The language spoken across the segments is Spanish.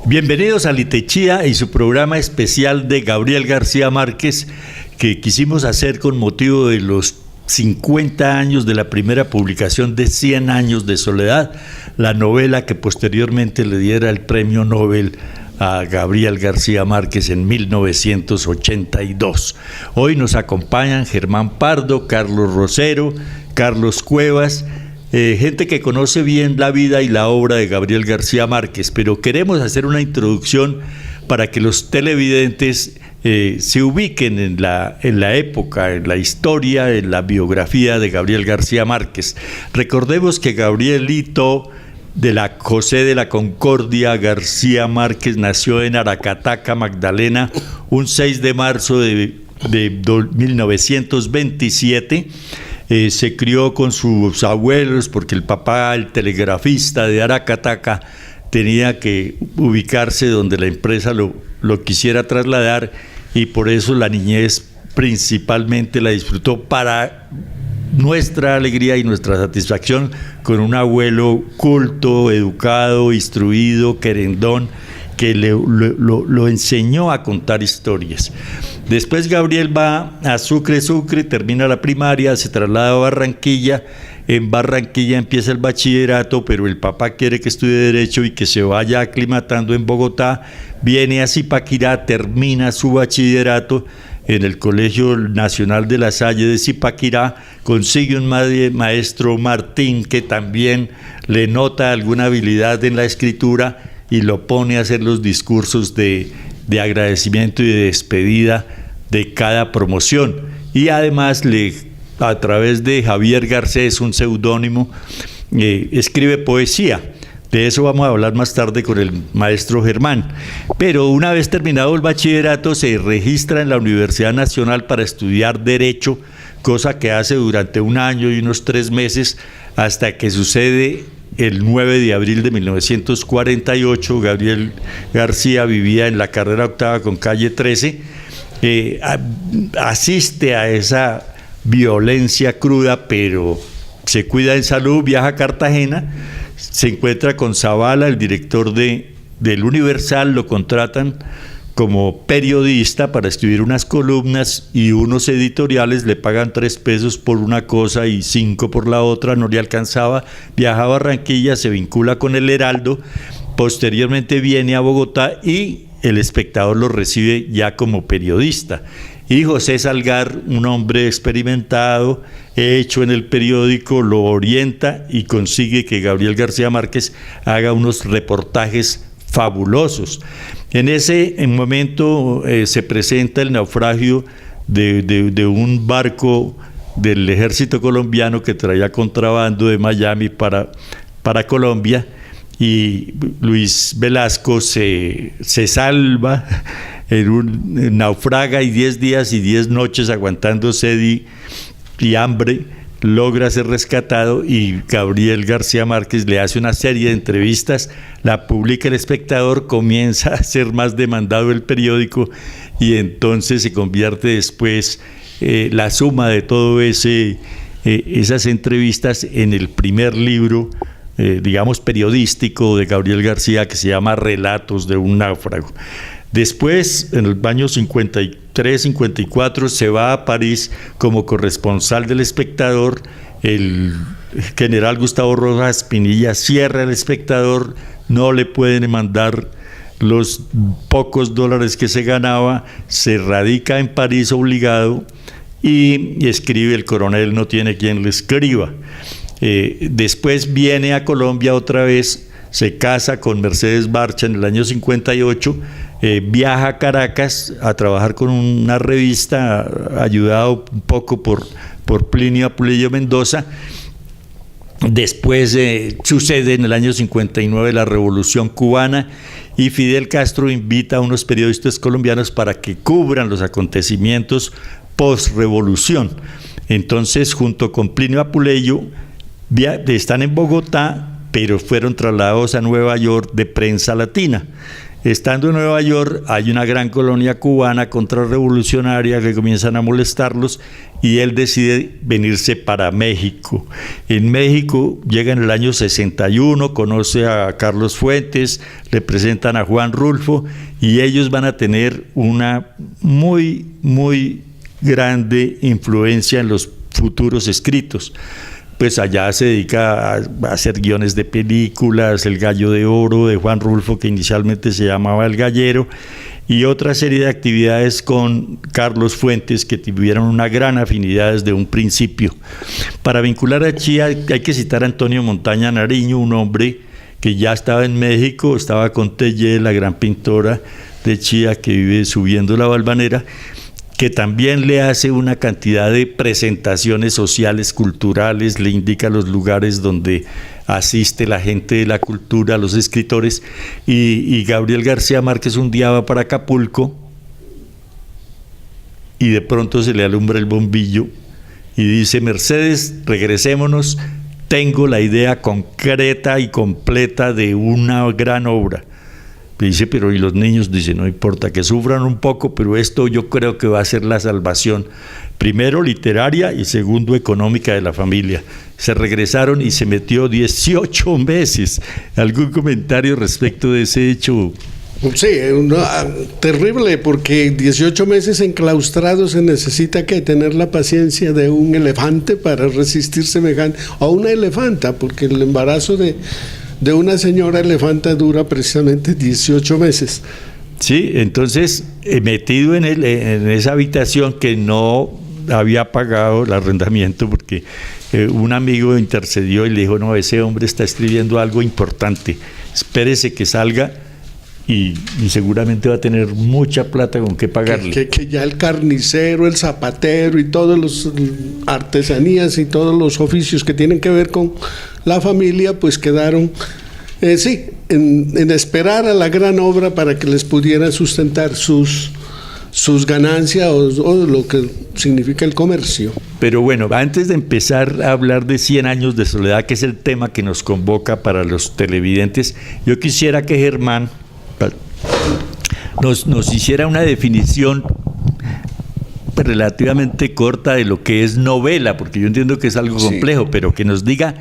Bienvenidos a Litechía y su programa especial de Gabriel García Márquez, que quisimos hacer con motivo de los 50 años de la primera publicación de 100 años de soledad, la novela que posteriormente le diera el premio Nobel a Gabriel García Márquez en 1982. Hoy nos acompañan Germán Pardo, Carlos Rosero, Carlos Cuevas, gente que conoce bien la vida y la obra de Gabriel García Márquez, pero queremos hacer una introducción para que los televidentes se ubiquen en la época, en la historia, en la biografía de Gabriel García Márquez. Recordemos que Gabrielito de la José de la Concordia García Márquez nació en Aracataca, Magdalena, un 6 de marzo de 1927. Se crió con sus abuelos porque el papá, el telegrafista de Aracataca, tenía que ubicarse donde la empresa lo quisiera trasladar, y por eso la niñez principalmente la disfrutó para nuestra alegría y nuestra satisfacción con un abuelo culto, educado, instruido, querendón, que lo enseñó a contar historias. Después Gabriel va a Sucre, termina la primaria, se traslada a Barranquilla. En Barranquilla empieza el bachillerato, pero el papá quiere que estudie Derecho y que se vaya aclimatando en Bogotá. Viene a Zipaquirá, termina su bachillerato en el Colegio Nacional de La Salle de Zipaquirá, consigue un maestro Martín que también le nota alguna habilidad en la escritura y lo pone a hacer los discursos de agradecimiento y de despedida de cada promoción. Y además a través de Javier Garcés, un seudónimo, escribe poesía. De eso vamos a hablar más tarde con el maestro Germán. Pero una vez terminado el bachillerato, se registra en la Universidad Nacional para estudiar Derecho, cosa que hace durante un año y unos 3 meses, hasta que sucede el 9 de abril de 1948. Gabriel García vivía en la carrera octava con calle 13, asiste a esa violencia cruda, pero se cuida en salud, viaja a Cartagena, se encuentra con Zavala, el director del Universal, lo contratan como periodista para escribir unas columnas, y unos editoriales le pagan 3 pesos por una cosa y 5 por la otra, no le alcanzaba. Viaja a Barranquilla, se vincula con el Heraldo, posteriormente viene a Bogotá y El Espectador lo recibe ya como periodista. Y José Salgar, un hombre experimentado, hecho en el periódico, lo orienta y consigue que Gabriel García Márquez haga unos reportajes fabulosos. En ese momento se presenta el naufragio de un barco del ejército colombiano que traía contrabando de Miami para Colombia, y Luis Velasco se salva naufraga, y 10 días y 10 noches aguantando sed y hambre logra ser rescatado, y Gabriel García Márquez le hace una serie de entrevistas, la publica El Espectador, comienza a ser más demandado el periódico, y entonces se convierte después la suma de todo esas entrevistas en el primer libro, digamos periodístico, de Gabriel García, que se llama Relatos de un náufrago. Después, en el año 53-54, se va a París como corresponsal del Espectador. El general Gustavo Rojas Pinilla cierra El Espectador, no le pueden mandar los pocos dólares que se ganaba, se radica en París obligado y escribe El Coronel no tiene quien le escriba. Después viene a Colombia otra vez, se casa con Mercedes Barcha en el año 58, viaja a Caracas a trabajar con una revista, ayudado un poco por Plinio Apuleyo Mendoza. Después sucede en el año 59 la Revolución Cubana, y Fidel Castro invita a unos periodistas colombianos para que cubran los acontecimientos post-revolución. Entonces, junto con Plinio Apuleyo, están en Bogotá, pero fueron trasladados a Nueva York de Prensa Latina. Estando en Nueva York, hay una gran colonia cubana contrarrevolucionaria que comienzan a molestarlos y él decide venirse para México. En México llega en el año 61, conoce a Carlos Fuentes, le presentan a Juan Rulfo y ellos van a tener una muy, muy grande influencia en los futuros escritos. Pues allá se dedica a hacer guiones de películas, El Gallo de Oro de Juan Rulfo, que inicialmente se llamaba El Gallero, y otra serie de actividades con Carlos Fuentes que tuvieron una gran afinidad desde un principio. Para vincular a Chía hay que citar a Antonio Montaña Nariño, un hombre que ya estaba en México, estaba con Tellé, la gran pintora de Chía que vive subiendo la Valvanera, que también le hace una cantidad de presentaciones sociales, culturales, le indica los lugares donde asiste la gente de la cultura, los escritores, y Gabriel García Márquez un día va para Acapulco y de pronto se le alumbra el bombillo y dice: Mercedes, regresémonos, tengo la idea concreta y completa de una gran obra. Dice, pero ¿y los niños? Dice, no importa, que sufran un poco, pero esto yo creo que va a ser la salvación, primero literaria y segundo económica de la familia. Se regresaron y se metió 18 meses. ¿Algún comentario respecto de ese hecho? Sí, terrible, porque 18 meses enclaustrado se necesita que tener la paciencia de un elefante para resistir semejante, o una elefanta, porque el embarazo de una señora elefanta dura precisamente 18 meses. Sí, entonces metido en esa habitación que no había pagado el arrendamiento porque un amigo intercedió y le dijo: no, ese hombre está escribiendo algo importante, espérese que salga y seguramente va a tener mucha plata con qué pagarle. Que ya el carnicero, el zapatero y todas las artesanías y todos los oficios que tienen que ver con la familia, pues quedaron, en esperar a la gran obra para que les pudiera sustentar sus ganancias o lo que significa el comercio. Pero bueno, antes de empezar a hablar de 100 años de soledad, que es el tema que nos convoca para los televidentes, yo quisiera que Germán nos hiciera una definición relativamente corta de lo que es novela, porque yo entiendo que es algo complejo, pero que nos diga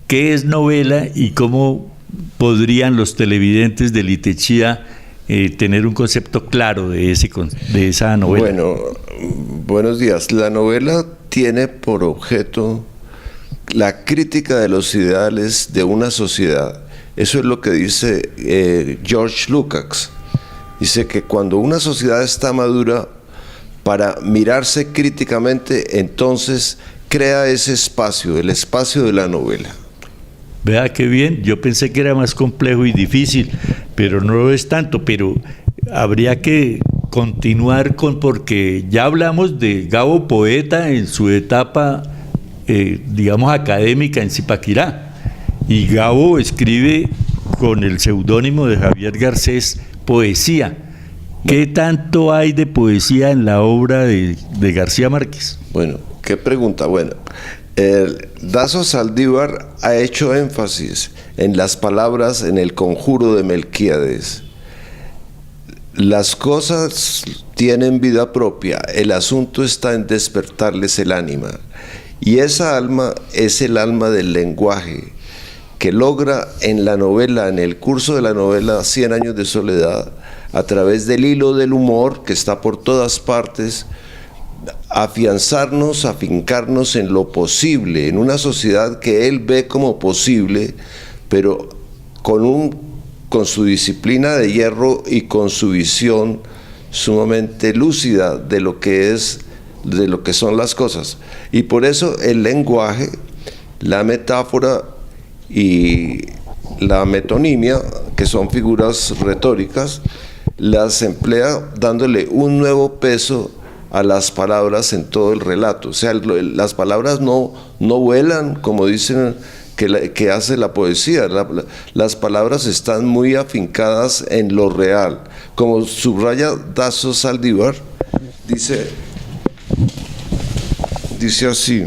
qué es novela y cómo podrían los televidentes de Litechía tener un concepto claro de esa novela. Bueno, buenos días. La novela tiene por objeto la crítica de los ideales de una sociedad. Eso es lo que dice George Lukács. Dice que cuando una sociedad está madura para mirarse críticamente, entonces crea ese espacio, el espacio de la novela. Vea qué bien, yo pensé que era más complejo y difícil, pero no lo es tanto, pero habría que continuar porque ya hablamos de Gabo Poeta en su etapa, digamos, académica en Zipaquirá, y Gabo escribe con el seudónimo de Javier Garcés poesía. ¿Qué tanto hay de poesía en la obra de García Márquez? Bueno, qué pregunta. Bueno, Dazo Saldívar ha hecho énfasis en las palabras en el conjuro de Melquíades. Las cosas tienen vida propia, el asunto está en despertarles el ánima. Y esa alma es el alma del lenguaje, que logra en la novela, en el curso de la novela 100 años de soledad, a través del hilo del humor que está por todas partes, afincarnos en lo posible, en una sociedad que él ve como posible, pero con su disciplina de hierro y con su visión sumamente lúcida de lo que son las cosas. Y por eso el lenguaje, la metáfora y la metonimia, que son figuras retóricas, las emplea dándole un nuevo peso a las palabras en todo el relato. O sea, las palabras no vuelan, como dicen que hace la poesía. Las palabras están muy afincadas en lo real. Como subraya Dazo Saldívar, dice así: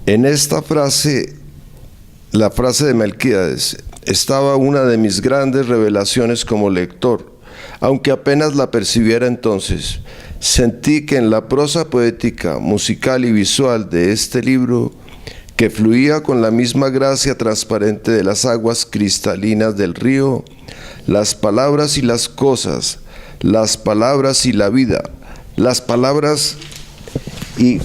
en esta frase, la frase de Melquíades, estaba una de mis grandes revelaciones como lector, aunque apenas la percibiera entonces. Sentí que en la prosa poética, musical y visual de este libro, que fluía con la misma gracia transparente de las aguas cristalinas del río, las palabras y las cosas, las palabras y la vida, las palabras y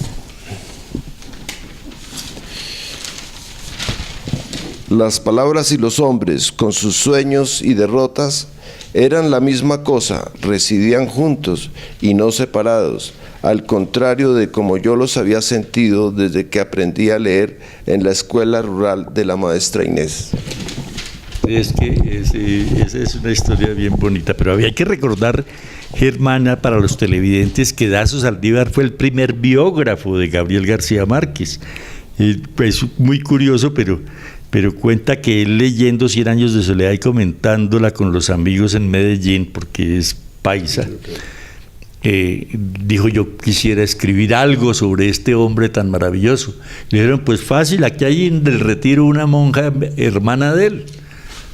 los hombres, con sus sueños y derrotas, eran la misma cosa, residían juntos y no separados, al contrario de como yo los había sentido desde que aprendí a leer en la escuela rural de la maestra Inés. Es que esa es una historia bien bonita, pero había que recordar, Germana, para los televidentes, que Dazo Saldívar fue el primer biógrafo de Gabriel García Márquez. Es muy curioso, pero cuenta que él, leyendo 100 años de soledad y comentándola con los amigos en Medellín, porque es paisa, dijo: yo quisiera escribir algo sobre este hombre tan maravilloso. Le dijeron: pues fácil, aquí hay en el Retiro una monja hermana de él.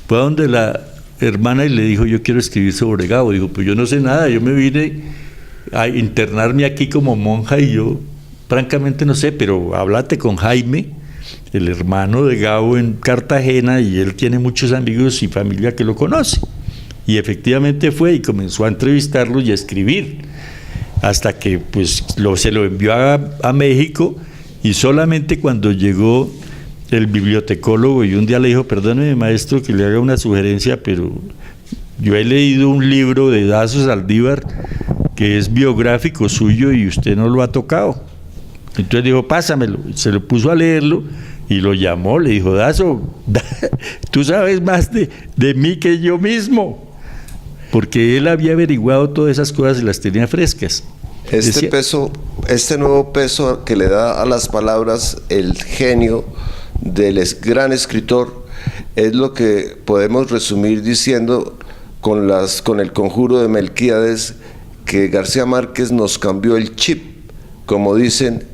Fue a donde la hermana y le dijo: yo quiero escribir sobre Gabo. Dijo: pues yo no sé nada, yo me vine a internarme aquí como monja y yo francamente no sé, pero háblate con Jaime, el hermano de Gabo, en Cartagena, y él tiene muchos amigos y familia que lo conoce. Y efectivamente fue y comenzó a entrevistarlos y a escribir, hasta que pues se lo envió a México, y solamente cuando llegó el bibliotecólogo y un día le dijo: perdóneme, maestro, que le haga una sugerencia, pero yo he leído un libro de Dazo Saldívar que es biográfico suyo y usted no lo ha tocado. Entonces dijo: pásamelo. Se lo puso a leerlo y lo llamó, le dijo: Dazo, tú sabes más de mí que yo mismo, porque él había averiguado todas esas cosas y las tenía frescas. Este nuevo peso que le da a las palabras el genio del gran escritor es lo que podemos resumir diciendo con el conjuro de Melquíades, que García Márquez nos cambió el chip, como dicen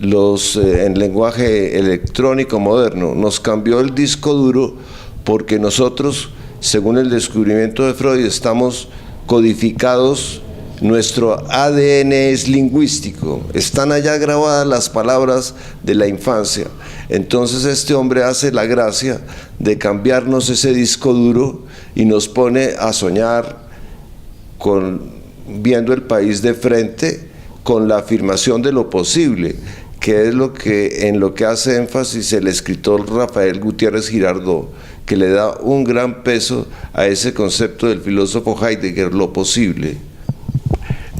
en lenguaje electrónico moderno, nos cambió el disco duro, porque nosotros, según el descubrimiento de Freud, estamos codificados, nuestro ADN es lingüístico, están allá grabadas las palabras de la infancia. Entonces este hombre hace la gracia de cambiarnos ese disco duro y nos pone a soñar viendo el país de frente, con la afirmación de lo posible, que es en lo que hace énfasis el escritor Rafael Gutiérrez Girardot, que le da un gran peso a ese concepto del filósofo Heidegger, lo posible.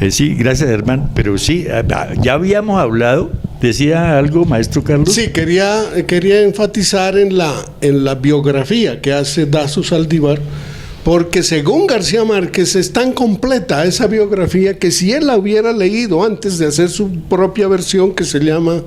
Sí, gracias, Germán, pero sí, ya habíamos hablado. ¿Decía algo, maestro Carlos? Sí, quería enfatizar en la biografía que hace Dazo Saldívar, porque según García Márquez es tan completa esa biografía que si él la hubiera leído antes de hacer su propia versión, que se llama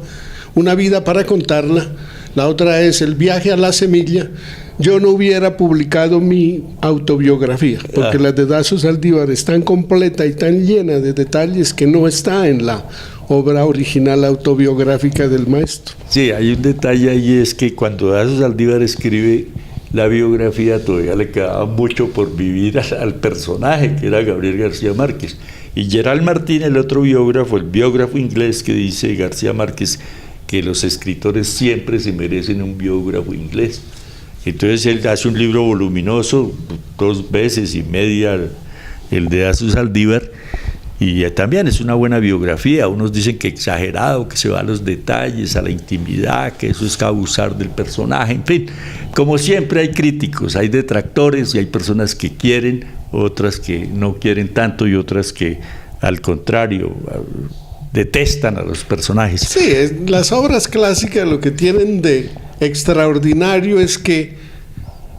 Una vida para contarla, la otra es El viaje a la semilla, yo no hubiera publicado mi autobiografía, porque la de Dazo Saldívar es tan completa y tan llena de detalles que no está en la obra original autobiográfica del maestro. Sí, hay un detalle ahí, es que cuando Dazo Saldívar escribe la biografía todavía le quedaba mucho por vivir al personaje, que era Gabriel García Márquez. Y Gerald Martín, el otro biógrafo, el biógrafo inglés, que dice García Márquez que los escritores siempre se merecen un biógrafo inglés. Entonces él hace un libro voluminoso, 2 veces y media, el de Dazo Saldívar, y también es una buena biografía. Unos dicen que exagerado, que se va a los detalles, a la intimidad, que eso es abusar del personaje, en fin. Como siempre hay críticos, hay detractores y hay personas que quieren, otras que no quieren tanto y otras que al contrario detestan a los personajes. Sí, las obras clásicas lo que tienen de extraordinario es que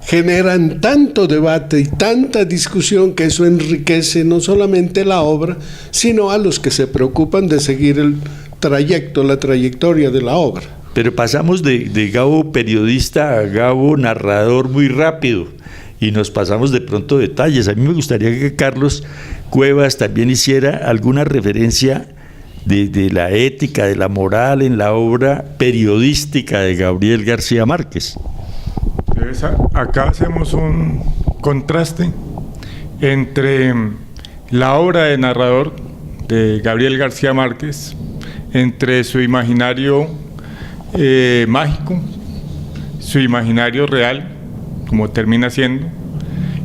generan tanto debate y tanta discusión que eso enriquece no solamente la obra, sino a los que se preocupan de seguir la trayectoria de la obra. Pero pasamos de Gabo periodista a Gabo narrador muy rápido y nos pasamos de pronto detalles. A mí me gustaría que Carlos Cuevas también hiciera alguna referencia de la ética, de la moral en la obra periodística de Gabriel García Márquez. Entonces, acá hacemos un contraste entre la obra de narrador de Gabriel García Márquez, entre su imaginario mágico, su imaginario real, como termina siendo,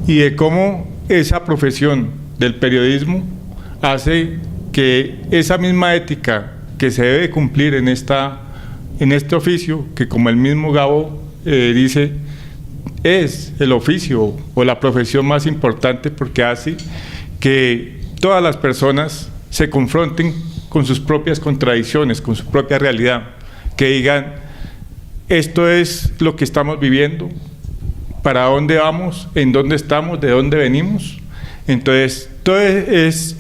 y de cómo esa profesión del periodismo hace que esa misma ética que se debe cumplir en este oficio, que como el mismo Gabo dice, es el oficio o la profesión más importante, porque hace que todas las personas se confronten con sus propias contradicciones, con su propia realidad, que digan, esto es lo que estamos viviendo, para dónde vamos, en dónde estamos, de dónde venimos. Entonces, todo es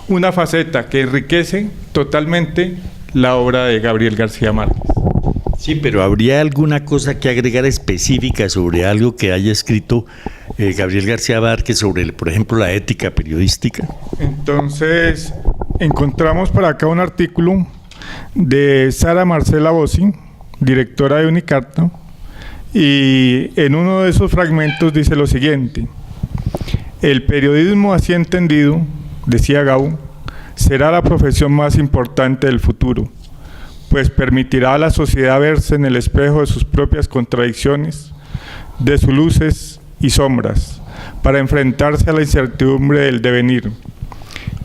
una faceta que enriquece totalmente la obra de Gabriel García Márquez. Sí, pero ¿habría alguna cosa que agregar específica sobre algo que haya escrito Gabriel García Márquez sobre, por ejemplo, la ética periodística? Entonces, encontramos por acá un artículo de Sara Marcela Bossi, directora de Unicarta, y en uno de esos fragmentos dice lo siguiente: el periodismo así entendido, decía Gabo, será la profesión más importante del futuro, pues permitirá a la sociedad verse en el espejo de sus propias contradicciones, de sus luces y sombras, para enfrentarse a la incertidumbre del devenir.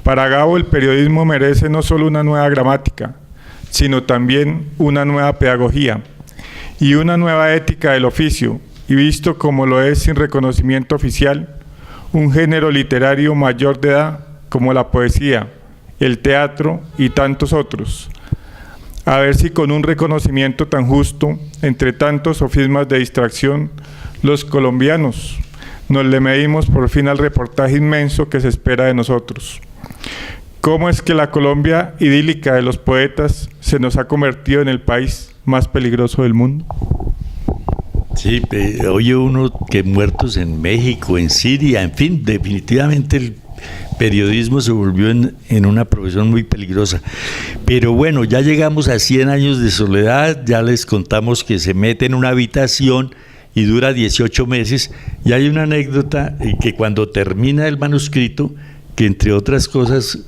Para Gabo, el periodismo merece no solo una nueva gramática, sino también una nueva pedagogía y una nueva ética del oficio, y visto como lo es sin reconocimiento oficial, un género literario mayor de edad como la poesía, el teatro y tantos otros. A ver si con un reconocimiento tan justo, entre tantos sofismas de distracción, los colombianos nos le medimos por fin al reportaje inmenso que se espera de nosotros. ¿Cómo es que la Colombia idílica de los poetas se nos ha convertido en el país más peligroso del mundo? Sí, oye uno que muertos en México, en Siria, en fin, definitivamente el periodismo se volvió en una profesión muy peligrosa. Pero bueno, ya llegamos a 100 años de soledad, ya les contamos que se mete en una habitación y dura 18 meses, y hay una anécdota que cuando termina el manuscrito, que entre otras cosas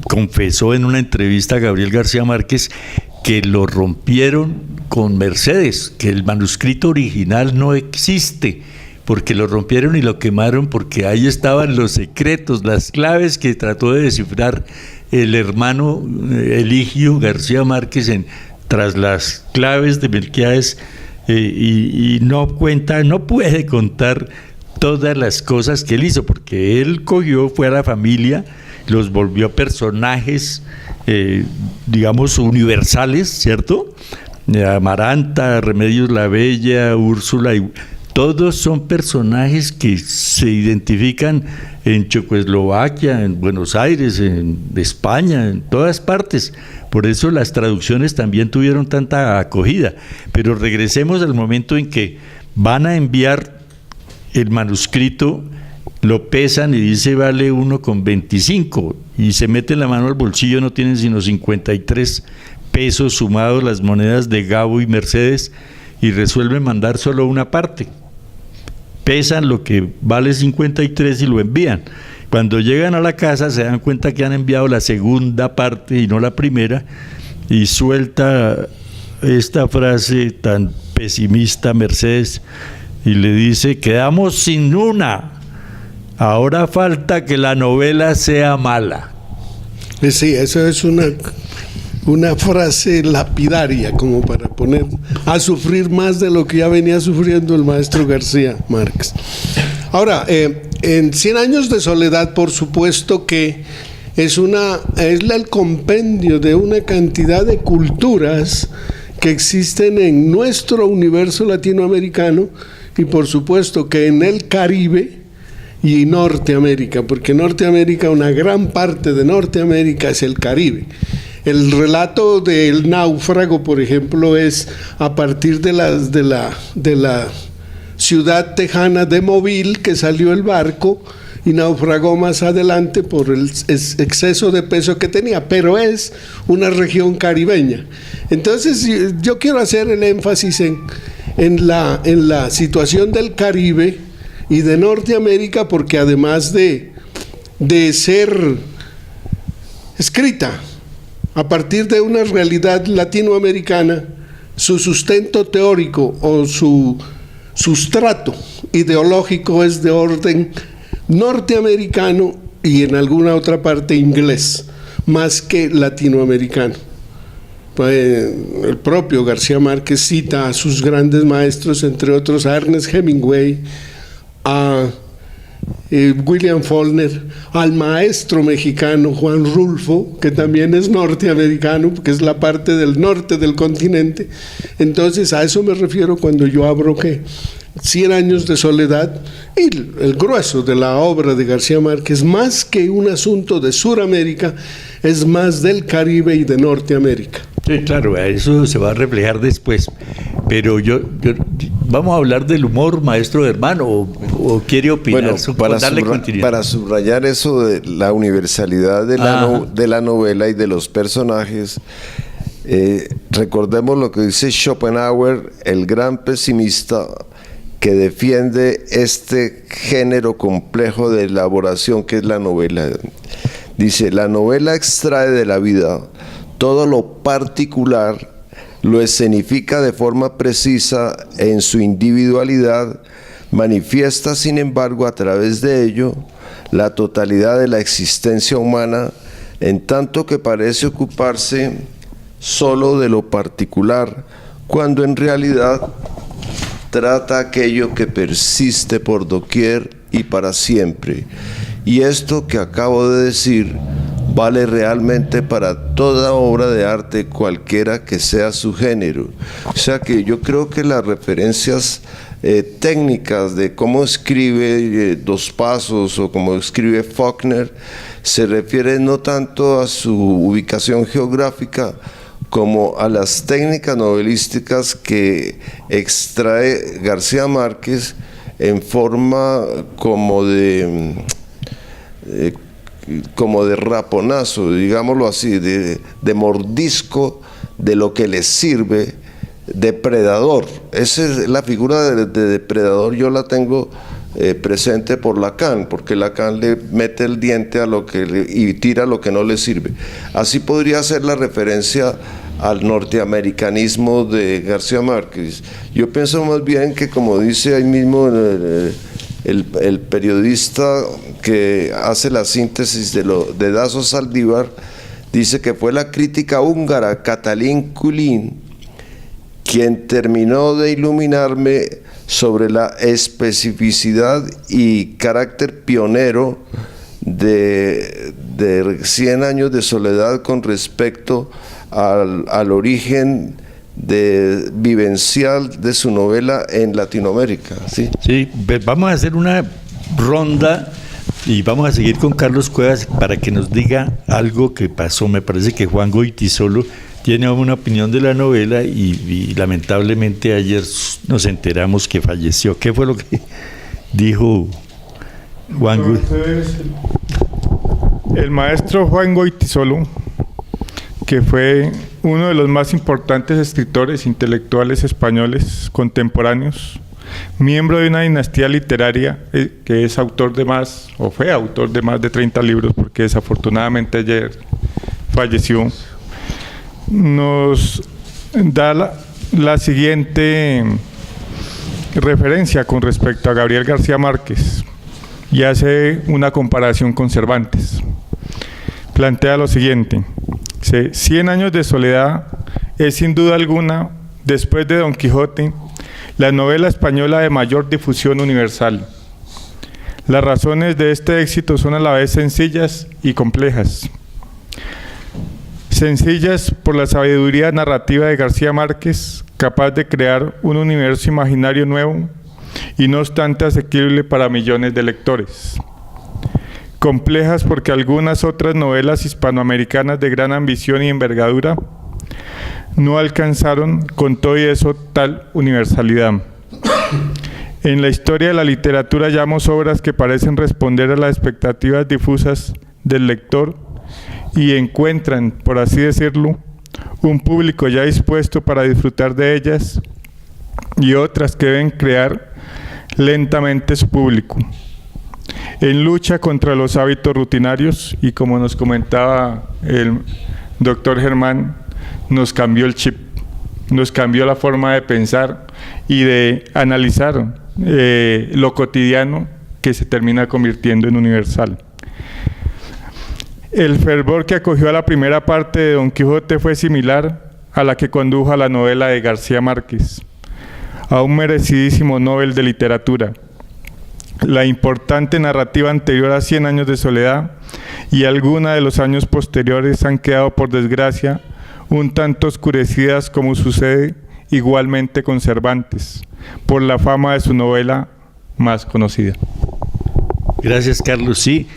confesó en una entrevista a Gabriel García Márquez que lo rompieron con Mercedes, que el manuscrito original no existe, porque lo rompieron y lo quemaron, porque ahí estaban los secretos, las claves que trató de descifrar el hermano Eligio García Márquez tras las claves de Melquiades, y no puede contar todas las cosas que él hizo, porque él fue a la familia, los volvió personajes, digamos, universales, ¿cierto? Amaranta, Remedios la Bella, Úrsula, todos son personajes que se identifican en Checoslovaquia, en Buenos Aires, en España, en todas partes. Por eso las traducciones también tuvieron tanta acogida. Pero regresemos al momento en que van a enviar el manuscrito, lo pesan y dice vale 1,25, y se meten la mano al bolsillo, no tienen sino 53 pesos sumados las monedas de Gabo y Mercedes, y resuelven mandar solo una parte. Pesan lo que vale 53 y lo envían. Cuando llegan a la casa se dan cuenta que han enviado la segunda parte y no la primera, y suelta esta frase tan pesimista Mercedes y le dice: quedamos sin una, ahora falta que la novela sea mala. Sí, eso es una frase lapidaria, como para poner a sufrir más de lo que ya venía sufriendo el maestro García Márquez. Ahora, en 100 años de soledad, por supuesto que es el compendio de una cantidad de culturas que existen en nuestro universo latinoamericano, y por supuesto que en el Caribe y Norteamérica, porque Norteamérica, una gran parte de Norteamérica es el Caribe. El relato del náufrago, por ejemplo, es a partir de la ciudad tejana de Mobile, que salió el barco y naufragó más adelante por el exceso de peso que tenía, pero es una región caribeña. Entonces yo quiero hacer el énfasis en la situación del Caribe y de Norteamérica, porque además de ser escrita a partir de una realidad latinoamericana, su sustento teórico o su sustrato ideológico es de orden norteamericano y en alguna otra parte inglés, más que latinoamericano. El propio García Márquez cita a sus grandes maestros, entre otros a Ernest Hemingway, a William Faulkner, al maestro mexicano Juan Rulfo, que también es norteamericano, que es la parte del norte del continente. Entonces a eso me refiero cuando yo abro que 100 años de soledad, y el grueso de la obra de García Márquez, más que un asunto de Suramérica, es más del Caribe y de Norteamérica. Sí, claro, eso se va a reflejar después. Pero vamos a hablar del humor, maestro Germán, o quiere opinar, bueno, darle continuidad. Para subrayar eso de la universalidad de la novela y de los personajes, recordemos lo que dice Schopenhauer, el gran pesimista que defiende este género complejo de elaboración que es la novela. Dice, la novela extrae de la vida todo lo particular, lo escenifica de forma precisa en su individualidad, manifiesta sin embargo a través de ello la totalidad de la existencia humana, en tanto que parece ocuparse solo de lo particular, cuando en realidad trata aquello que persiste por doquier y para siempre. Y esto que acabo de decir vale realmente para toda obra de arte, cualquiera que sea su género. O sea que yo creo que las referencias técnicas de cómo escribe Dos Pasos o cómo escribe Faulkner se refieren no tanto a su ubicación geográfica como a las técnicas novelísticas que extrae García Márquez en forma como de raponazo, digámoslo así, de mordisco de lo que le sirve, depredador. Esa es la figura de depredador, yo la tengo presente por Lacan, porque Lacan le mete el diente a lo que y tira lo que no le sirve. Así podría ser la referencia al norteamericanismo de García Márquez. Yo pienso más bien que, como dice ahí mismo el periodista que hace la síntesis de Dazo Saldívar, dice que fue la crítica húngara Katalin Kulin quien terminó de iluminarme sobre la especificidad y carácter pionero de 100 años de soledad con respecto al origen vivencial de su novela en Latinoamérica. Sí, vamos a hacer una ronda y vamos a seguir con Carlos Cuevas para que nos diga algo que pasó. Me parece que Juan Goytisolo tiene una opinión de la novela y lamentablemente ayer nos enteramos que falleció. ¿Qué fue lo que dijo Juan Goytisolo? El maestro Juan Goytisolo, que fue uno de los más importantes escritores intelectuales españoles contemporáneos, miembro de una dinastía literaria que es autor de más, o fue autor de más de 30 libros, porque desafortunadamente ayer falleció, nos da la siguiente referencia con respecto a Gabriel García Márquez y hace una comparación con Cervantes. Plantea lo siguiente: 100 años de soledad es sin duda alguna, después de Don Quijote, la novela española de mayor difusión universal. Las razones de este éxito son a la vez sencillas y complejas. Sencillas por la sabiduría narrativa de García Márquez, capaz de crear un universo imaginario nuevo y no obstante asequible para millones de lectores. Complejas porque algunas otras novelas hispanoamericanas de gran ambición y envergadura no alcanzaron con todo y eso tal universalidad. En la historia de la literatura hallamos obras que parecen responder a las expectativas difusas del lector y encuentran, por así decirlo, un público ya dispuesto para disfrutar de ellas, y otras que deben crear lentamente su público. En lucha contra los hábitos rutinarios, y como nos comentaba el doctor Germán, nos cambió el chip, nos cambió la forma de pensar y de analizar lo cotidiano, que se termina convirtiendo en universal. El fervor que acogió a la primera parte de Don Quijote fue similar a la que condujo a la novela de García Márquez, a un merecidísimo Nobel de Literatura. La importante narrativa anterior a 100 años de soledad y alguna de los años posteriores han quedado, por desgracia, un tanto oscurecidas, como sucede igualmente con Cervantes, por la fama de su novela más conocida. Gracias, Carlos. Sí,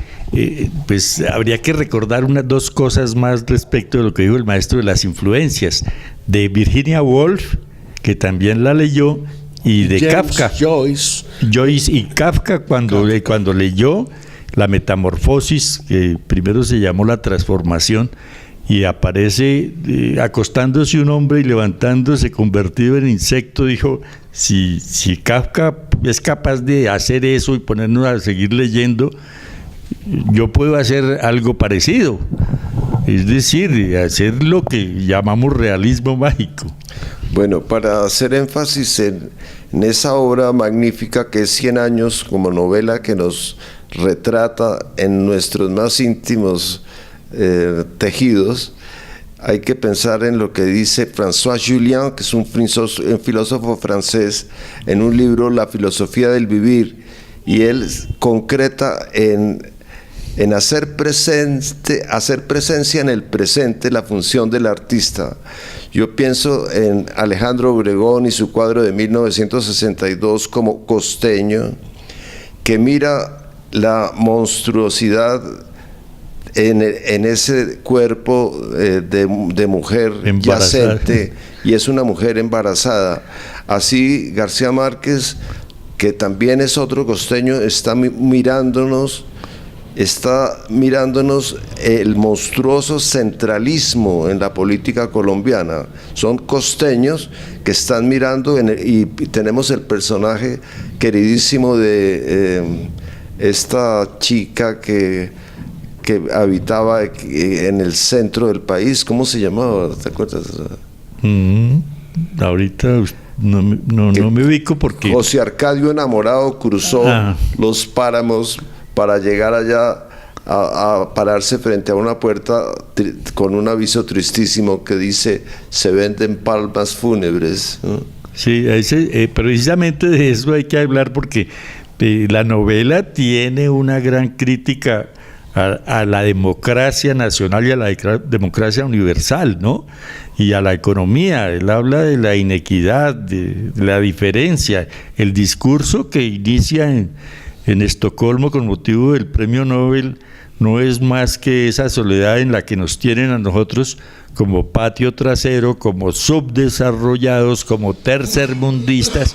pues habría que recordar dos cosas más respecto de lo que dijo el maestro de las influencias, de Virginia Woolf, que también la leyó, y de Kafka. Joyce y Kafka, cuando leyó La Metamorfosis, que primero se llamó La Transformación, y aparece acostándose un hombre y levantándose convertido en insecto, dijo, si Kafka es capaz de hacer eso y ponernos a seguir leyendo, yo puedo hacer algo parecido. Es decir, hacer lo que llamamos realismo mágico. Bueno, para hacer énfasis en esa obra magnífica que es 100 años, como novela que nos retrata en nuestros más íntimos tejidos, hay que pensar en lo que dice François Julian, que es un filósofo francés, en un libro, La filosofía del vivir, y él concreta en hacer presencia en el presente la función del artista. Yo pienso en Alejandro Obregón y su cuadro de 1962 como Costeño, que mira la monstruosidad en ese cuerpo de mujer yacente, y es una mujer embarazada. Así García Márquez, que también es otro costeño, está mirándonos el monstruoso centralismo en la política colombiana. Son costeños que están mirando, y tenemos el personaje queridísimo de esta chica que habitaba en el centro del país. ¿Cómo se llamaba? ¿Te acuerdas? Ahorita no me ubico porque... José Arcadio Enamorado cruzó los páramos para llegar allá a pararse frente a una puerta con un aviso tristísimo que dice: se venden palmas fúnebres, ¿no? Sí, precisamente de eso hay que hablar, porque la novela tiene una gran crítica a la democracia nacional y a la democracia universal, ¿no? Y a la economía. Él habla de la inequidad, de la diferencia. El discurso que inicia en Estocolmo con motivo del premio Nobel no es más que esa soledad en la que nos tienen a nosotros como patio trasero, como subdesarrollados, como tercermundistas,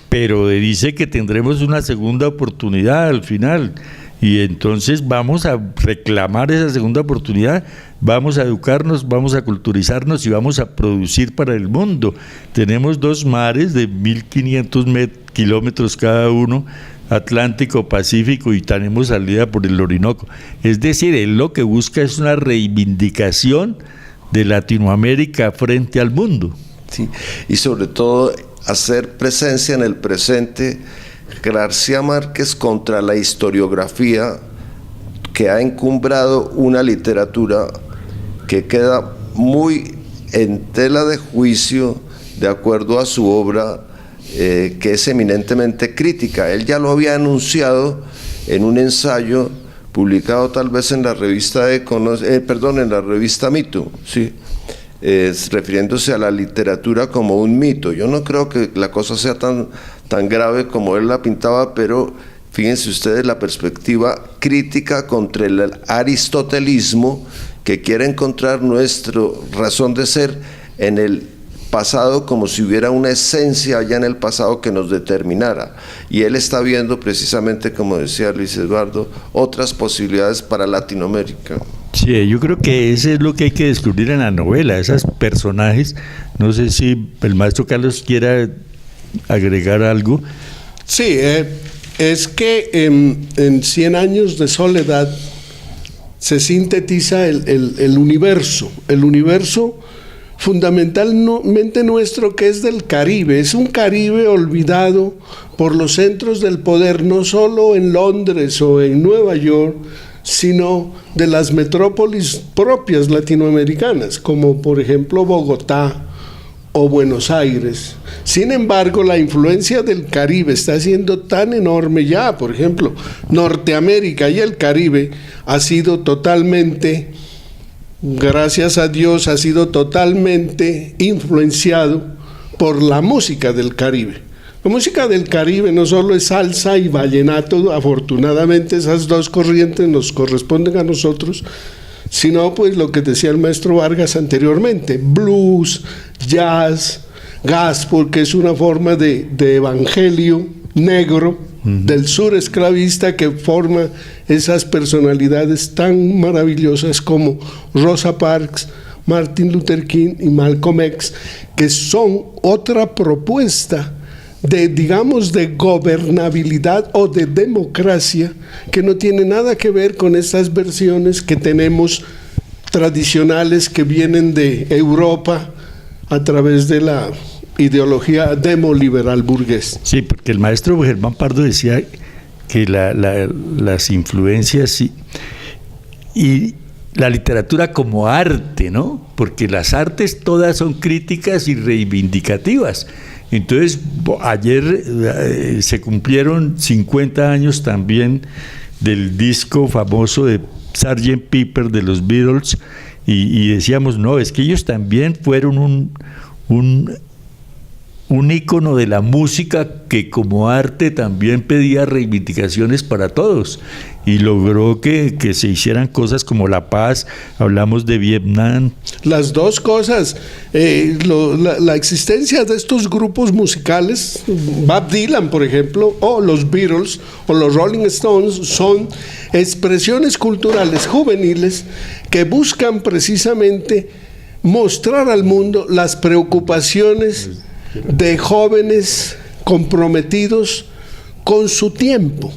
pero dice que tendremos una segunda oportunidad al final, y entonces vamos a reclamar esa segunda oportunidad, vamos a educarnos, vamos a culturizarnos y vamos a producir para el mundo. Tenemos dos mares de 1.500 kilómetros cada uno, Atlántico, Pacífico, y tenemos salida por el Orinoco. Es decir, él lo que busca es una reivindicación de Latinoamérica frente al mundo. Sí, y sobre todo hacer presencia en el presente. García Márquez contra la historiografía, que ha encumbrado una literatura que queda muy en tela de juicio de acuerdo a su obra, que es eminentemente crítica. Él ya lo había anunciado en un ensayo publicado tal vez en la revista en la revista Mito, ¿sí? Refiriéndose a la literatura como un mito. Yo no creo que la cosa sea tan grave como él la pintaba, pero fíjense ustedes la perspectiva crítica contra el aristotelismo, que quiere encontrar nuestra razón de ser en el pasado, como si hubiera una esencia allá en el pasado que nos determinara. Y él está viendo precisamente, como decía Luis Eduardo, otras posibilidades para Latinoamérica. Sí, yo creo que eso es lo que hay que descubrir en la novela, esos personajes. No sé si el maestro Carlos quiera agregar algo. Sí, es que en 100 años de soledad se sintetiza el universo fundamentalmente nuestro, que es del Caribe. Es un Caribe olvidado por los centros del poder, no solo en Londres o en Nueva York, sino de las metrópolis propias latinoamericanas, como por ejemplo Bogotá o Buenos Aires. Sin embargo, la influencia del Caribe está siendo tan enorme ya. Por ejemplo, Norteamérica y el Caribe ha sido totalmente, gracias a Dios, ha sido totalmente influenciado por la música del Caribe. La música del Caribe no solo es salsa y vallenato, afortunadamente esas dos corrientes nos corresponden a nosotros, sino pues lo que decía el maestro Vargas anteriormente, blues, jazz, gospel, que es una forma de evangelio negro del sur esclavista, que forma esas personalidades tan maravillosas como Rosa Parks, Martin Luther King y Malcolm X, que son otra propuesta de, digamos, de gobernabilidad o de democracia, que no tiene nada que ver con estas versiones que tenemos tradicionales que vienen de Europa a través de la ideología demoliberal burgués. Sí, porque el maestro Germán Pardo decía que las influencias y la literatura como arte, ¿no? Porque las artes todas son críticas y reivindicativas. Entonces, ayer se cumplieron 50 años también del disco famoso de Sgt. Pepper de los Beatles, y decíamos, no, es que ellos también fueron un ícono de la música que como arte también pedía reivindicaciones para todos y logró que se hicieran cosas como la paz. Hablamos de Vietnam. Las dos cosas, la existencia de estos grupos musicales, Bob Dylan por ejemplo, o los Beatles o los Rolling Stones, son expresiones culturales juveniles que buscan precisamente mostrar al mundo las preocupaciones de jóvenes comprometidos con su tiempo.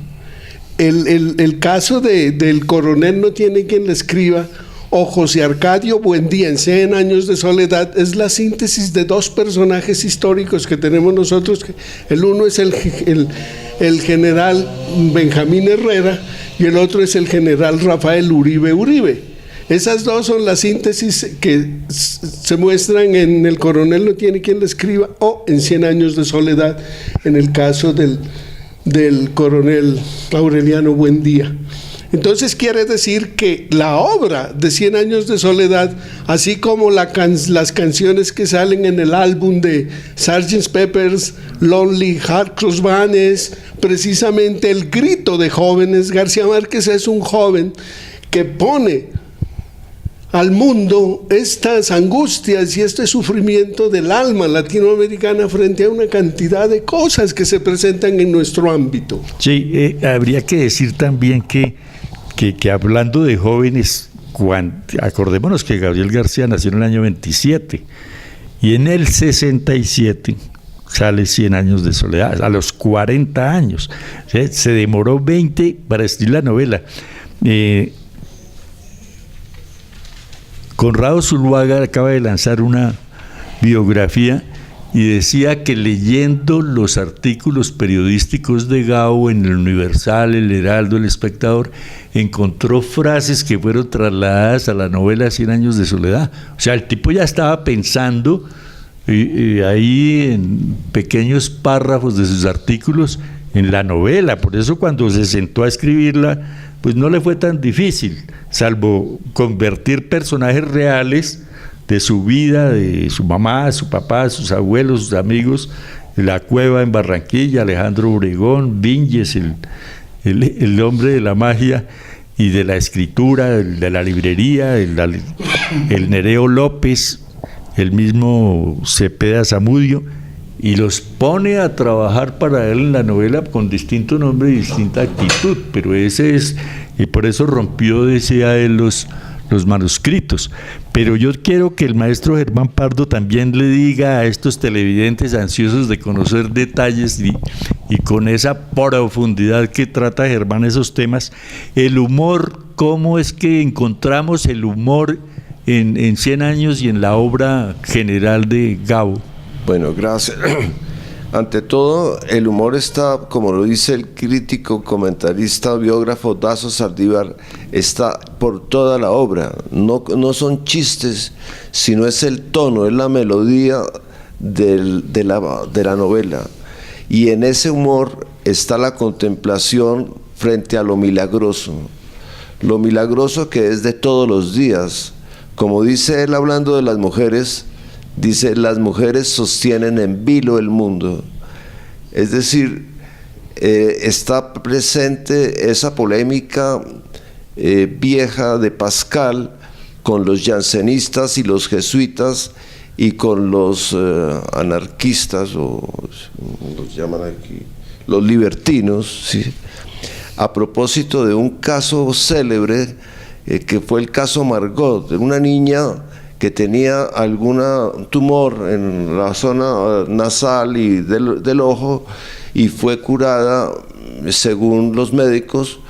El caso del coronel No tiene quien le escriba, o José Arcadio Buendía en 100 años de soledad, es la síntesis de dos personajes históricos que tenemos nosotros. El uno es el general Benjamín Herrera y el otro es el general Rafael Uribe. Esas dos son las síntesis que se muestran en El coronel no tiene quien le escriba o en 100 años de soledad, en el caso del coronel Aureliano Buendía. Entonces quiere decir que la obra de 100 años de soledad, así como las canciones que salen en el álbum de Sgt. Pepper's Lonely Hearts Band, es precisamente el grito de jóvenes. García Márquez es un joven que pone al mundo estas angustias y este sufrimiento del alma latinoamericana frente a una cantidad de cosas que se presentan en nuestro ámbito. Sí, habría que decir también que hablando de jóvenes, acordémonos que Gabriel García nació en el año 27 y en el 67 sale 100 años de soledad, a los 40 años. Se demoró 20 para escribir la novela. Conrado Zuluaga acaba de lanzar una biografía y decía que leyendo los artículos periodísticos de Gao en el Universal, el Heraldo, el Espectador, encontró frases que fueron trasladadas a la novela 100 años de soledad. O sea, el tipo ya estaba pensando ahí en pequeños párrafos de sus artículos en la novela. Por eso cuando se sentó a escribirla, pues no le fue tan difícil, salvo convertir personajes reales de su vida, de su mamá, su papá, sus abuelos, sus amigos, La Cueva en Barranquilla, Alejandro Obregón, Viñes, el hombre de la magia y de la escritura, de la librería, el Nereo López, el mismo Cepeda Zamudio, y los pone a trabajar para él en la novela con distinto nombre y distinta actitud, pero ese es, y por eso rompió, decía él, los los manuscritos. Pero yo quiero que el maestro Germán Pardo también le diga a estos televidentes ansiosos de conocer detalles y con esa profundidad que trata Germán esos temas, el humor, cómo es que encontramos el humor en 100 años y en la obra general de Gabo. Bueno, gracias. Ante todo, el humor está, como lo dice el crítico, comentarista, biógrafo Dazo Saldívar, está por toda la obra. No son chistes, sino es el tono, es la melodía de la novela. Y en ese humor está la contemplación frente a lo milagroso que es de todos los días. Como dice él hablando de las mujeres, dice, las mujeres sostienen en vilo el mundo. Es decir, está presente esa polémica vieja de Pascal con los jansenistas y los jesuitas y con los anarquistas, o los llaman aquí, los libertinos, ¿sí? A propósito de un caso célebre que fue el caso Margot, de una niña que tenía algún tumor en la zona nasal y del ojo, y fue curada según los médicos,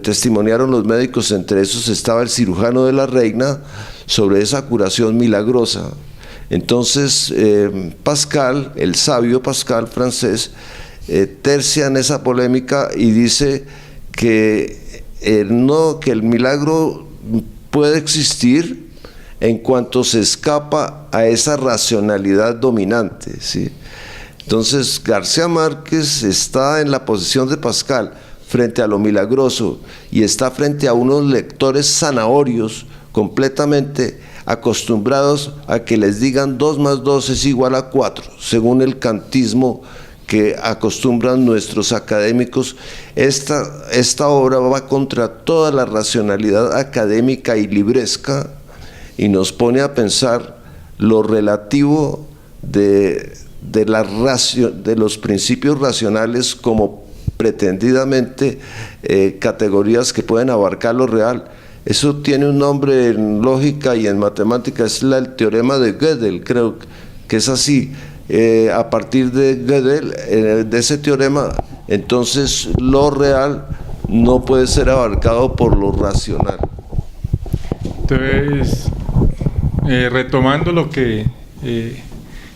testimoniaron los médicos, entre esos estaba el cirujano de la reina, sobre esa curación milagrosa. Entonces Pascal, el sabio Pascal francés, tercia en esa polémica y dice que el milagro puede existir en cuanto se escapa a esa racionalidad dominante, ¿sí? Entonces García Márquez está en la posición de Pascal frente a lo milagroso y está frente a unos lectores zanahorios completamente acostumbrados a que les digan 2 más 2 es igual a 4, según el kantismo que acostumbran nuestros académicos. Esta obra va contra toda la racionalidad académica y libresca y nos pone a pensar lo relativo de los principios racionales como pretendidamente categorías que pueden abarcar lo real. Eso tiene un nombre en lógica y en matemática, es el teorema de Gödel, creo que es así. A partir de Gödel, de ese teorema, entonces lo real no puede ser abarcado por lo racional. Entonces, retomando lo que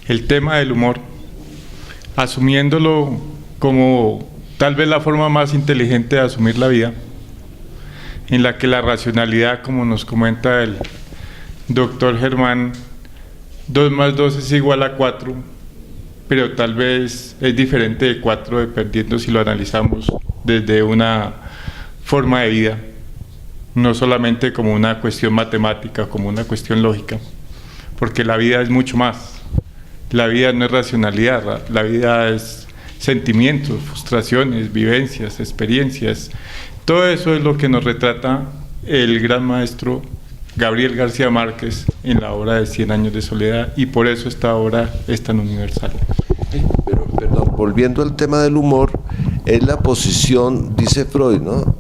el tema del humor, asumiéndolo como tal vez la forma más inteligente de asumir la vida, en la que la racionalidad, como nos comenta el doctor Germán, 2 más 2 es igual a 4, pero tal vez es diferente de 4 dependiendo si lo analizamos desde una forma de vida, no solamente como una cuestión matemática, como una cuestión lógica, porque la vida es mucho más. La vida no es racionalidad, la vida es sentimientos, frustraciones, vivencias, experiencias. Todo eso es lo que nos retrata el gran maestro Gabriel García Márquez en la obra de 100 años de soledad, y por eso esta obra es tan universal. Pero, perdón, volviendo al tema del humor, es la posición, dice Freud, ¿no?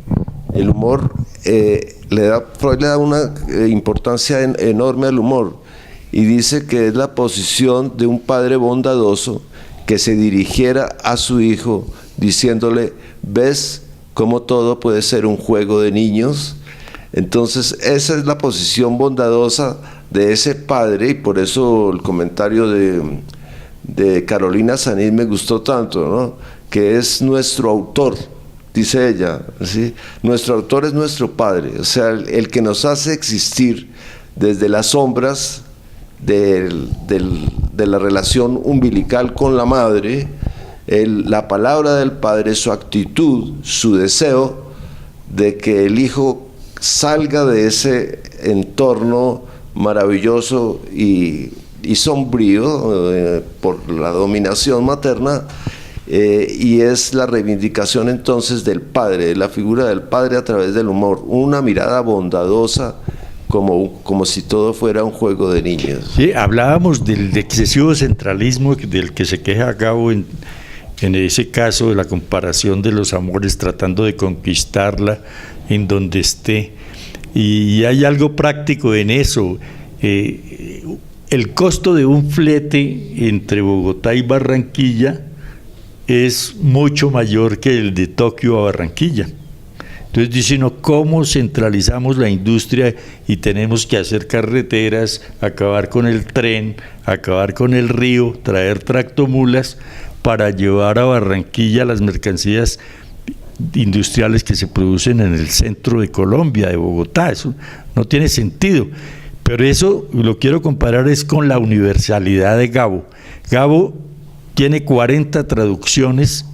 El humor, Freud le da una importancia enorme al humor, y dice que es la posición de un padre bondadoso que se dirigiera a su hijo diciéndole, ¿ves cómo todo puede ser un juego de niños? Entonces esa es la posición bondadosa de ese padre, y por eso el comentario de Carolina Sanís me gustó tanto, ¿no? Que es nuestro autor, dice ella, ¿sí? Nuestro autor es nuestro padre, o sea, el que nos hace existir desde las sombras de la relación umbilical con la madre, la palabra del padre, su actitud, su deseo de que el hijo salga de ese entorno maravilloso y sombrío por la dominación materna, y es la reivindicación entonces del padre, de la figura del padre a través del humor, una mirada bondadosa, como si todo fuera un juego de niños. Sí, hablábamos del excesivo centralismo del que se queja Gabo en ese caso de la comparación de los amores, tratando de conquistarla en donde esté. y hay algo práctico en eso. El costo de un flete entre Bogotá y Barranquilla es mucho mayor que el de Tokio a Barranquilla. Entonces dice uno, ¿cómo centralizamos la industria y tenemos que hacer carreteras, acabar con el tren, acabar con el río, traer tractomulas para llevar a Barranquilla las mercancías industriales que se producen en el centro de Colombia, de Bogotá? Eso no tiene sentido. Pero eso lo quiero comparar es con la universalidad de Gabo. Gabo tiene 40 traducciones,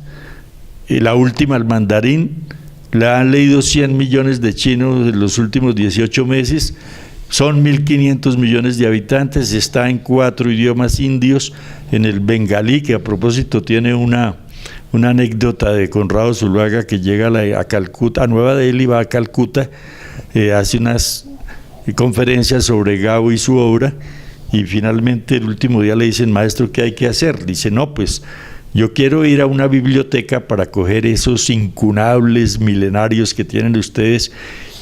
la última al mandarín, la han leído 100 millones de chinos en los últimos 18 meses, son 1.500 millones de habitantes, está en 4 idiomas indios, en el bengalí, que a propósito tiene una anécdota de Conrado Zuluaga, que llega a Calcuta, a Nueva Delhi, va a Calcuta, hace unas conferencias sobre Gabo y su obra, y finalmente el último día le dicen, maestro, ¿qué hay que hacer? Dice, no, pues yo quiero ir a una biblioteca para coger esos incunables milenarios que tienen ustedes,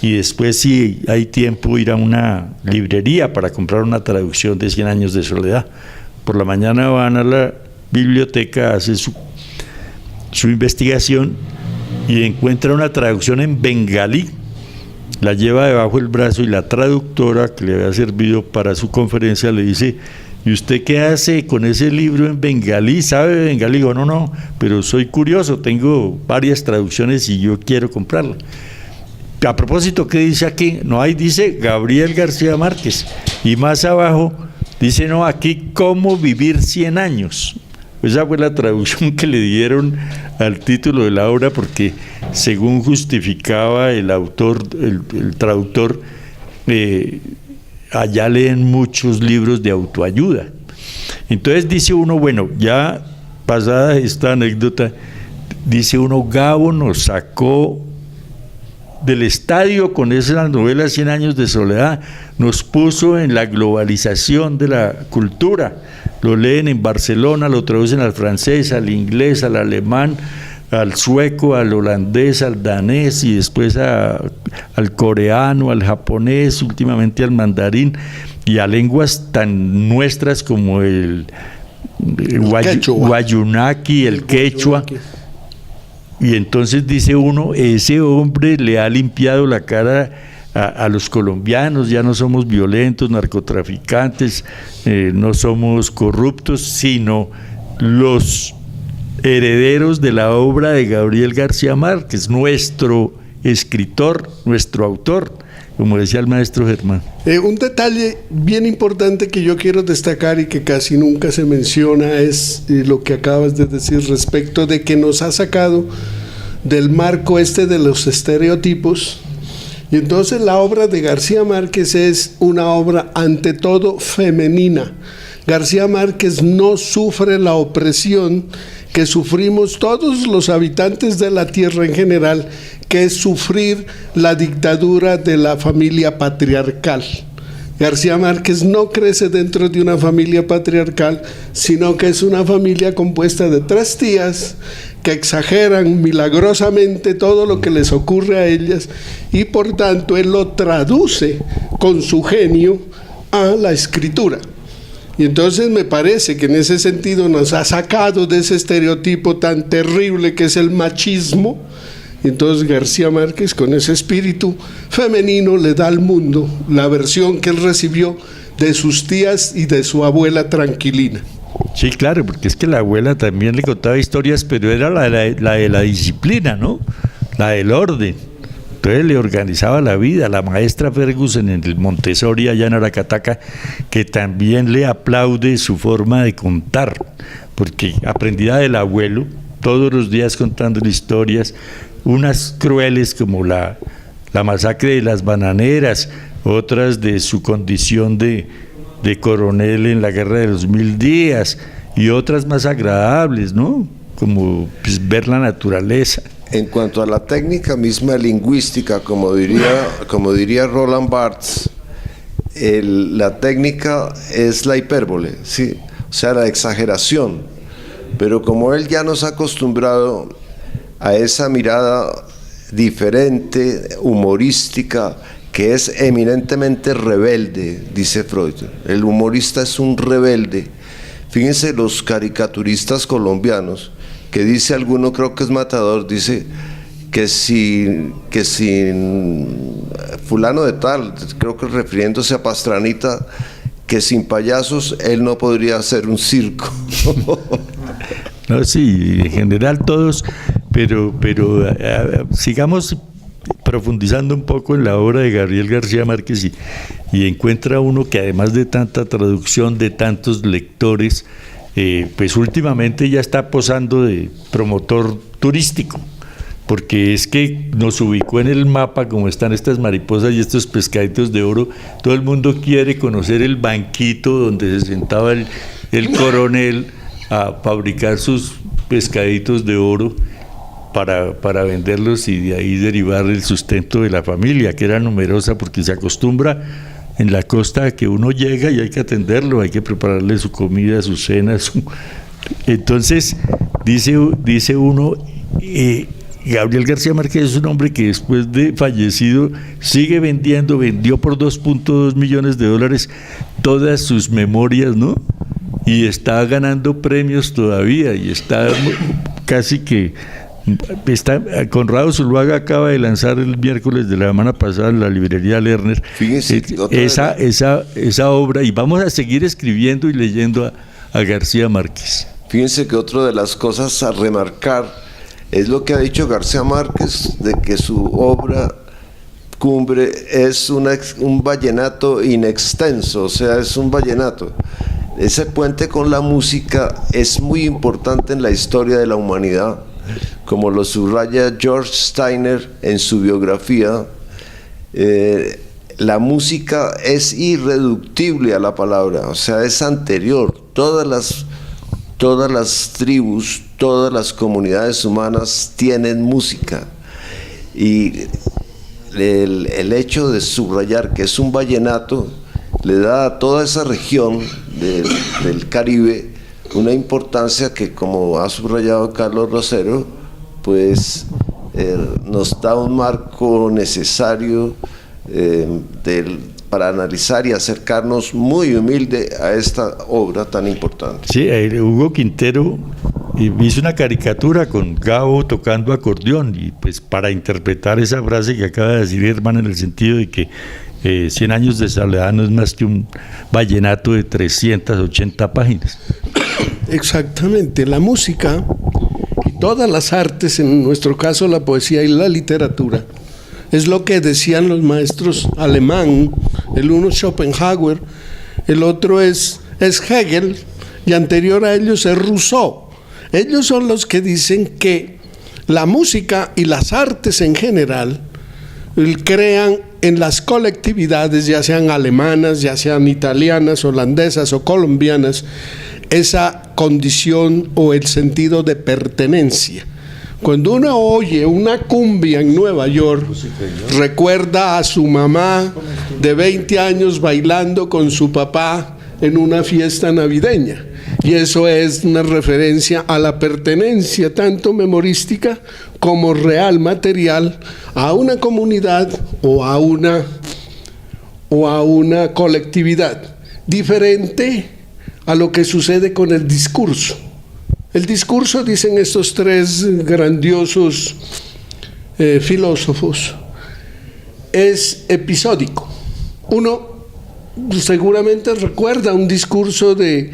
y después, si hay tiempo, ir a una librería para comprar una traducción de 100 años de soledad. Por la mañana van a la biblioteca, hace su investigación y encuentra una traducción en bengalí, la lleva debajo del brazo, y la traductora que le había servido para su conferencia le dice, ¿y usted qué hace con ese libro en bengalí? ¿Sabe bengalí? Digo, no, pero soy curioso, tengo varias traducciones y yo quiero comprarla. A propósito, ¿qué dice aquí? No, ahí dice Gabriel García Márquez, y más abajo dice, no, aquí ¿cómo vivir 100 años? Esa fue la traducción que le dieron al título de la obra, porque según justificaba el autor, el traductor, allá leen muchos libros de autoayuda. Entonces dice uno, bueno, ya pasada esta anécdota, dice uno, Gabo nos sacó del estadio con esa novela 100 años de soledad, nos puso en la globalización de la cultura. Lo leen en Barcelona, lo traducen al francés, al inglés, al alemán, al sueco, al holandés, al danés, y después al coreano, al japonés, últimamente al mandarín, y a lenguas tan nuestras como el guayunaki, el quechua. Y entonces dice uno, ese hombre le ha limpiado la cara a los colombianos, ya no somos violentos, narcotraficantes, no somos corruptos, sino los herederos de la obra de Gabriel García Márquez, nuestro escritor, nuestro autor, como decía el maestro Germán. Un detalle bien importante que yo quiero destacar y que casi nunca se menciona es lo que acabas de decir respecto de que nos ha sacado del marco de los estereotipos. Y entonces la obra de García Márquez es una obra ante todo femenina. García Márquez no sufre la opresión que sufrimos todos los habitantes de la tierra en general, que es sufrir la dictadura de la familia patriarcal. García Márquez no crece dentro de una familia patriarcal, sino que es una familia compuesta de 3 tías que exageran milagrosamente todo lo que les ocurre a ellas, y por tanto él lo traduce con su genio a la escritura. Y entonces me parece que en ese sentido nos ha sacado de ese estereotipo tan terrible que es el machismo. Entonces García Márquez, con ese espíritu femenino, le da al mundo la versión que él recibió de sus tías y de su abuela Tranquilina. Sí, claro, porque es que la abuela también le contaba historias, pero era la de la disciplina, ¿no? La del orden. Entonces le organizaba la vida. La maestra Ferguson en el Montessori allá en Aracataca, que también le aplaude su forma de contar, porque aprendida del abuelo, todos los días contando historias, unas crueles como la masacre de las bananeras, otras de su condición de coronel en la guerra de los 1000 días, y otras más agradables, ¿no? Como pues, ver la naturaleza. En cuanto a la técnica misma lingüística, como diría Roland Barthes, la técnica es la hipérbole, ¿sí? O sea, la exageración. Pero como él ya nos ha acostumbrado a esa mirada diferente, humorística, que es eminentemente rebelde, dice Freud. El humorista es un rebelde. Fíjense los caricaturistas colombianos, que dice alguno, creo que es Matador, dice que sin fulano de tal, creo que refiriéndose a Pastranita, que sin payasos él no podría hacer un circo. No, sí, en general todos, pero sigamos profundizando un poco en la obra de Gabriel García Márquez y encuentra uno que además de tanta traducción, de tantos lectores, pues últimamente ya está posando de promotor turístico, porque es que nos ubicó en el mapa como están estas mariposas y estos pescaditos de oro. Todo el mundo quiere conocer el banquito donde se sentaba el coronel a fabricar sus pescaditos de oro para venderlos y de ahí derivar el sustento de la familia, que era numerosa, porque se acostumbra en la costa que uno llega y hay que atenderlo, hay que prepararle su comida, su cena, Entonces, dice uno, Gabriel García Márquez es un hombre que después de fallecido sigue vendió por $2.2 millones todas sus memorias, ¿no? Y está ganando premios todavía y está casi que... Conrado Zuluaga acaba de lanzar el miércoles de la semana pasada en la librería Lerner esa obra, y vamos a seguir escribiendo y leyendo a García Márquez. Fíjense que otra de las cosas a remarcar es lo que ha dicho García Márquez, de que su obra cumbre es un vallenato inextenso, o sea, es un vallenato. Ese puente con la música es muy importante en la historia de la humanidad, como lo subraya George Steiner en su biografía. La música es irreductible a la palabra, o sea, es anterior. Todas las tribus, todas las comunidades humanas tienen música, y el hecho de subrayar que es un vallenato le da a toda esa región del Caribe una importancia que, como ha subrayado Carlos Rosero, pues nos da un marco necesario para analizar y acercarnos muy humilde a esta obra tan importante. Sí, Hugo Quintero hizo una caricatura con Gabo tocando acordeón, y pues para interpretar esa frase que acaba de decir Herman, en el sentido de que 100 años de soledad no es más que un vallenato de 380 páginas. Exactamente, la música y todas las artes, en nuestro caso la poesía y la literatura, es lo que decían los maestros alemán, el uno Schopenhauer, el otro es Hegel, y anterior a ellos es Rousseau. Ellos son los que dicen que la música y las artes en general crean en las colectividades, ya sean alemanas, ya sean italianas, holandesas o colombianas, esa condición o el sentido de pertenencia. Cuando uno oye una cumbia en Nueva York, recuerda a su mamá de 20 años bailando con su papá en una fiesta navideña. Y eso es una referencia a la pertenencia, tanto memorística como real, material, a una comunidad o a una colectividad, diferente a lo que sucede con el discurso. El discurso, dicen estos tres grandiosos filósofos, es episódico. Uno seguramente recuerda un discurso de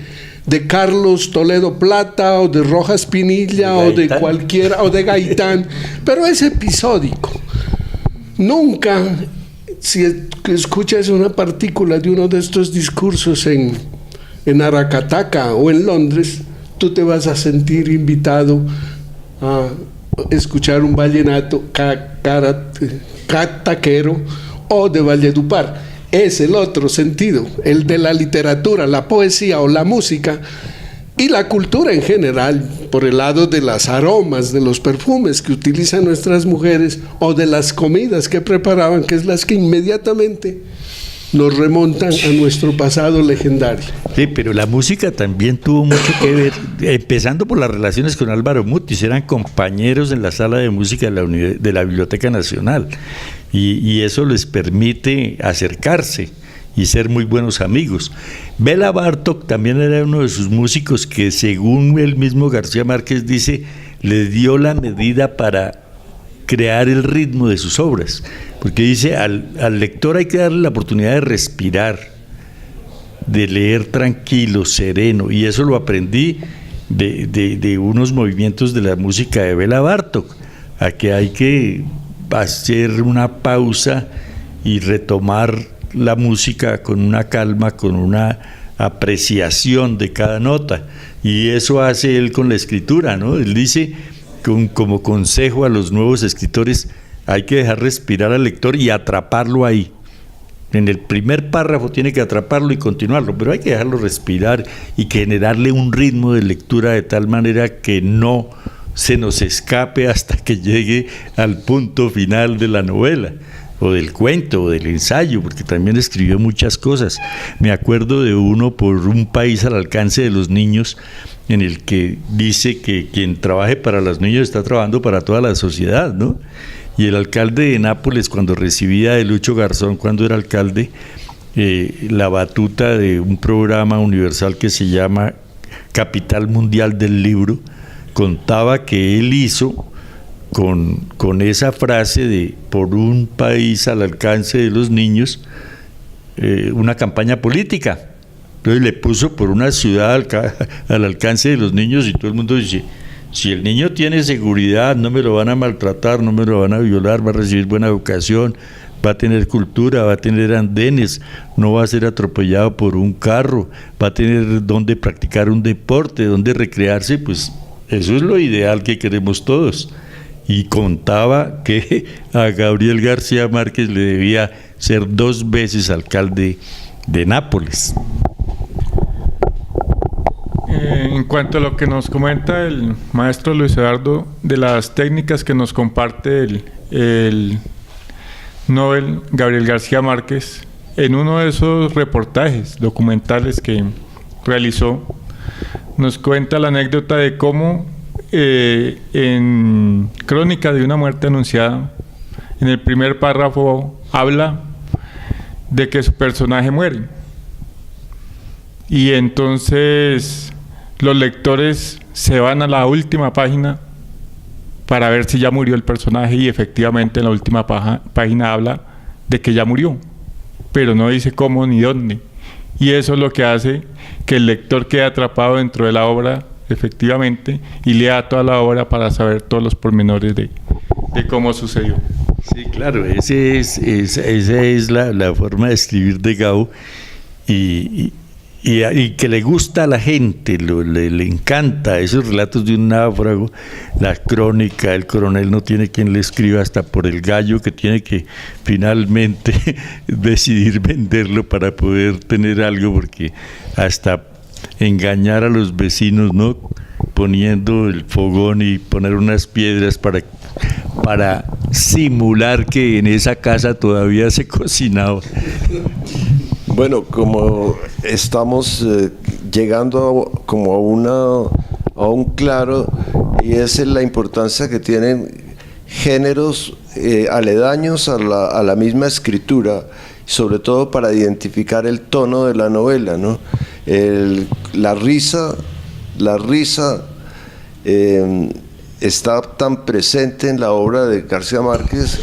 Carlos Toledo Plata o de Rojas Pinilla o de cualquiera, o de Gaitán, pero es episódico. Nunca, si escuchas una partícula de uno de estos discursos en Aracataca o en Londres, tú te vas a sentir invitado a escuchar un vallenato cataquero o de Valledupar. Es el otro sentido, el de la literatura, la poesía o la música y la cultura en general, por el lado de las aromas, de los perfumes que utilizan nuestras mujeres o de las comidas que preparaban, que es las que inmediatamente nos remontan a nuestro pasado legendario. Sí, pero la música también tuvo mucho que ver, empezando por las relaciones con Álvaro Mutis, eran compañeros en la sala de música de la Biblioteca Nacional, y eso les permite acercarse y ser muy buenos amigos. Bela Bartók también era uno de sus músicos que, según el mismo García Márquez dice, le dio la medida para crear el ritmo de sus obras, porque dice, al lector hay que darle la oportunidad de respirar, de leer tranquilo, sereno, y eso lo aprendí de unos movimientos de la música de Bela Bartók, a que hay que hacer una pausa y retomar la música con una calma, con una apreciación de cada nota, y eso hace él con la escritura, ¿no? Él dice, como consejo a los nuevos escritores, hay que dejar respirar al lector y atraparlo ahí. En el primer párrafo tiene que atraparlo y continuarlo, pero hay que dejarlo respirar y generarle un ritmo de lectura de tal manera que no se nos escape hasta que llegue al punto final de la novela, o del cuento, o del ensayo, porque también escribió muchas cosas. Me acuerdo de uno, Por un país al alcance de los niños, en el que dice que quien trabaje para los niños está trabajando para toda la sociedad, ¿no? Y el alcalde de Nápoles, cuando recibía de Lucho Garzón, cuando era alcalde, la batuta de un programa universal que se llama Capital Mundial del Libro, contaba que él hizo con esa frase de por un país al alcance de los niños, una campaña política. Entonces le puso por una ciudad al alcance de los niños, y todo el mundo dice, si el niño tiene seguridad, no me lo van a maltratar, no me lo van a violar, va a recibir buena educación, va a tener cultura, va a tener andenes, no va a ser atropellado por un carro, va a tener donde practicar un deporte, donde recrearse, pues eso es lo ideal que queremos todos. Y contaba que a Gabriel García Márquez le debía ser 2 veces alcalde de Nápoles. En cuanto a lo que nos comenta el maestro Luis Eduardo de las técnicas que nos comparte el Nobel Gabriel García Márquez, en uno de esos reportajes documentales que realizó, nos cuenta la anécdota de cómo en Crónica de una muerte anunciada, en el primer párrafo habla de que su personaje muere, y entonces los lectores se van a la última página para ver si ya murió el personaje, y efectivamente en la última página habla de que ya murió, pero no dice cómo ni dónde, y eso es lo que hace que el lector quede atrapado dentro de la obra efectivamente y lea toda la obra para saber todos los pormenores de cómo sucedió. Sí, claro, esa es la forma de escribir de Gao, y que le gusta a la gente, le encanta esos relatos de un náufrago, la crónica, el coronel no tiene quien le escriba, hasta por el gallo que tiene que finalmente decidir venderlo para poder tener algo, porque hasta engañar a los vecinos, ¿no?, poniendo el fogón y poner unas piedras para simular que en esa casa todavía se cocinaba. Bueno, como estamos llegando como a un claro, y esa es la importancia que tienen géneros aledaños a la misma escritura, sobre todo para identificar el tono de la novela, ¿no? La risa está tan presente en la obra de García Márquez,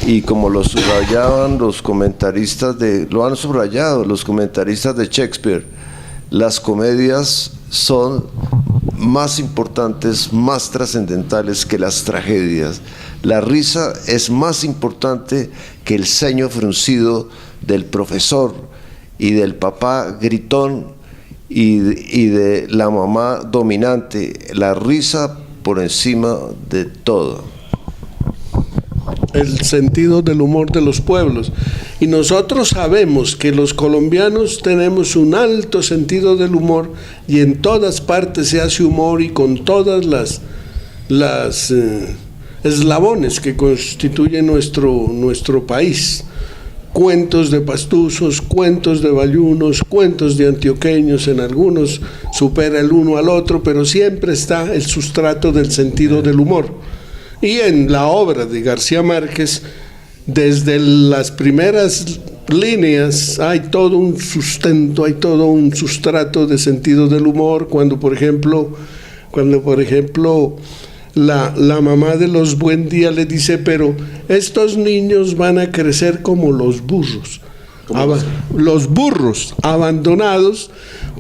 y como lo subrayaban los comentaristas lo han subrayado los comentaristas de Shakespeare, las comedias son más importantes, más trascendentales que las tragedias. La risa es más importante que el ceño fruncido del profesor y del papá gritón y de la mamá dominante. La risa por encima de todo. El sentido del humor de los pueblos. Y nosotros sabemos que los colombianos tenemos un alto sentido del humor, y en todas partes se hace humor, y con todas las eslabones que constituyen nuestro país. cuentos de pastuzos, cuentos de bayunos, cuentos de antioqueños, en algunos supera el uno al otro, pero siempre está el sustrato del sentido del humor. Y en la obra de García Márquez, desde las primeras líneas hay todo un sustento, hay todo un sustrato de sentido del humor, cuando por ejemplo la mamá de los Buendía le dice, pero estos niños van a crecer como los burros, los burros abandonados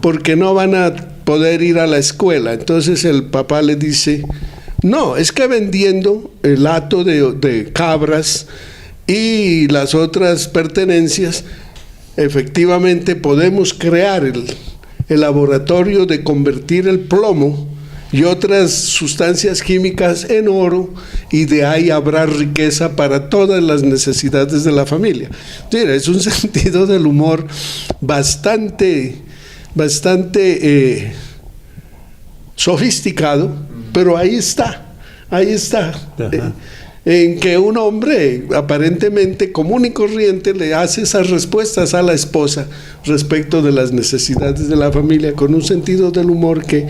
porque no van a poder ir a la escuela. Entonces el papá le dice, no, es que vendiendo el hato de cabras y las otras pertenencias, efectivamente podemos crear el laboratorio de convertir el plomo y otras sustancias químicas en oro, y de ahí habrá riqueza para todas las necesidades de la familia. Mira, es un sentido del humor bastante sofisticado, pero ahí está, en que un hombre aparentemente común y corriente le hace esas respuestas a la esposa respecto de las necesidades de la familia, con un sentido del humor que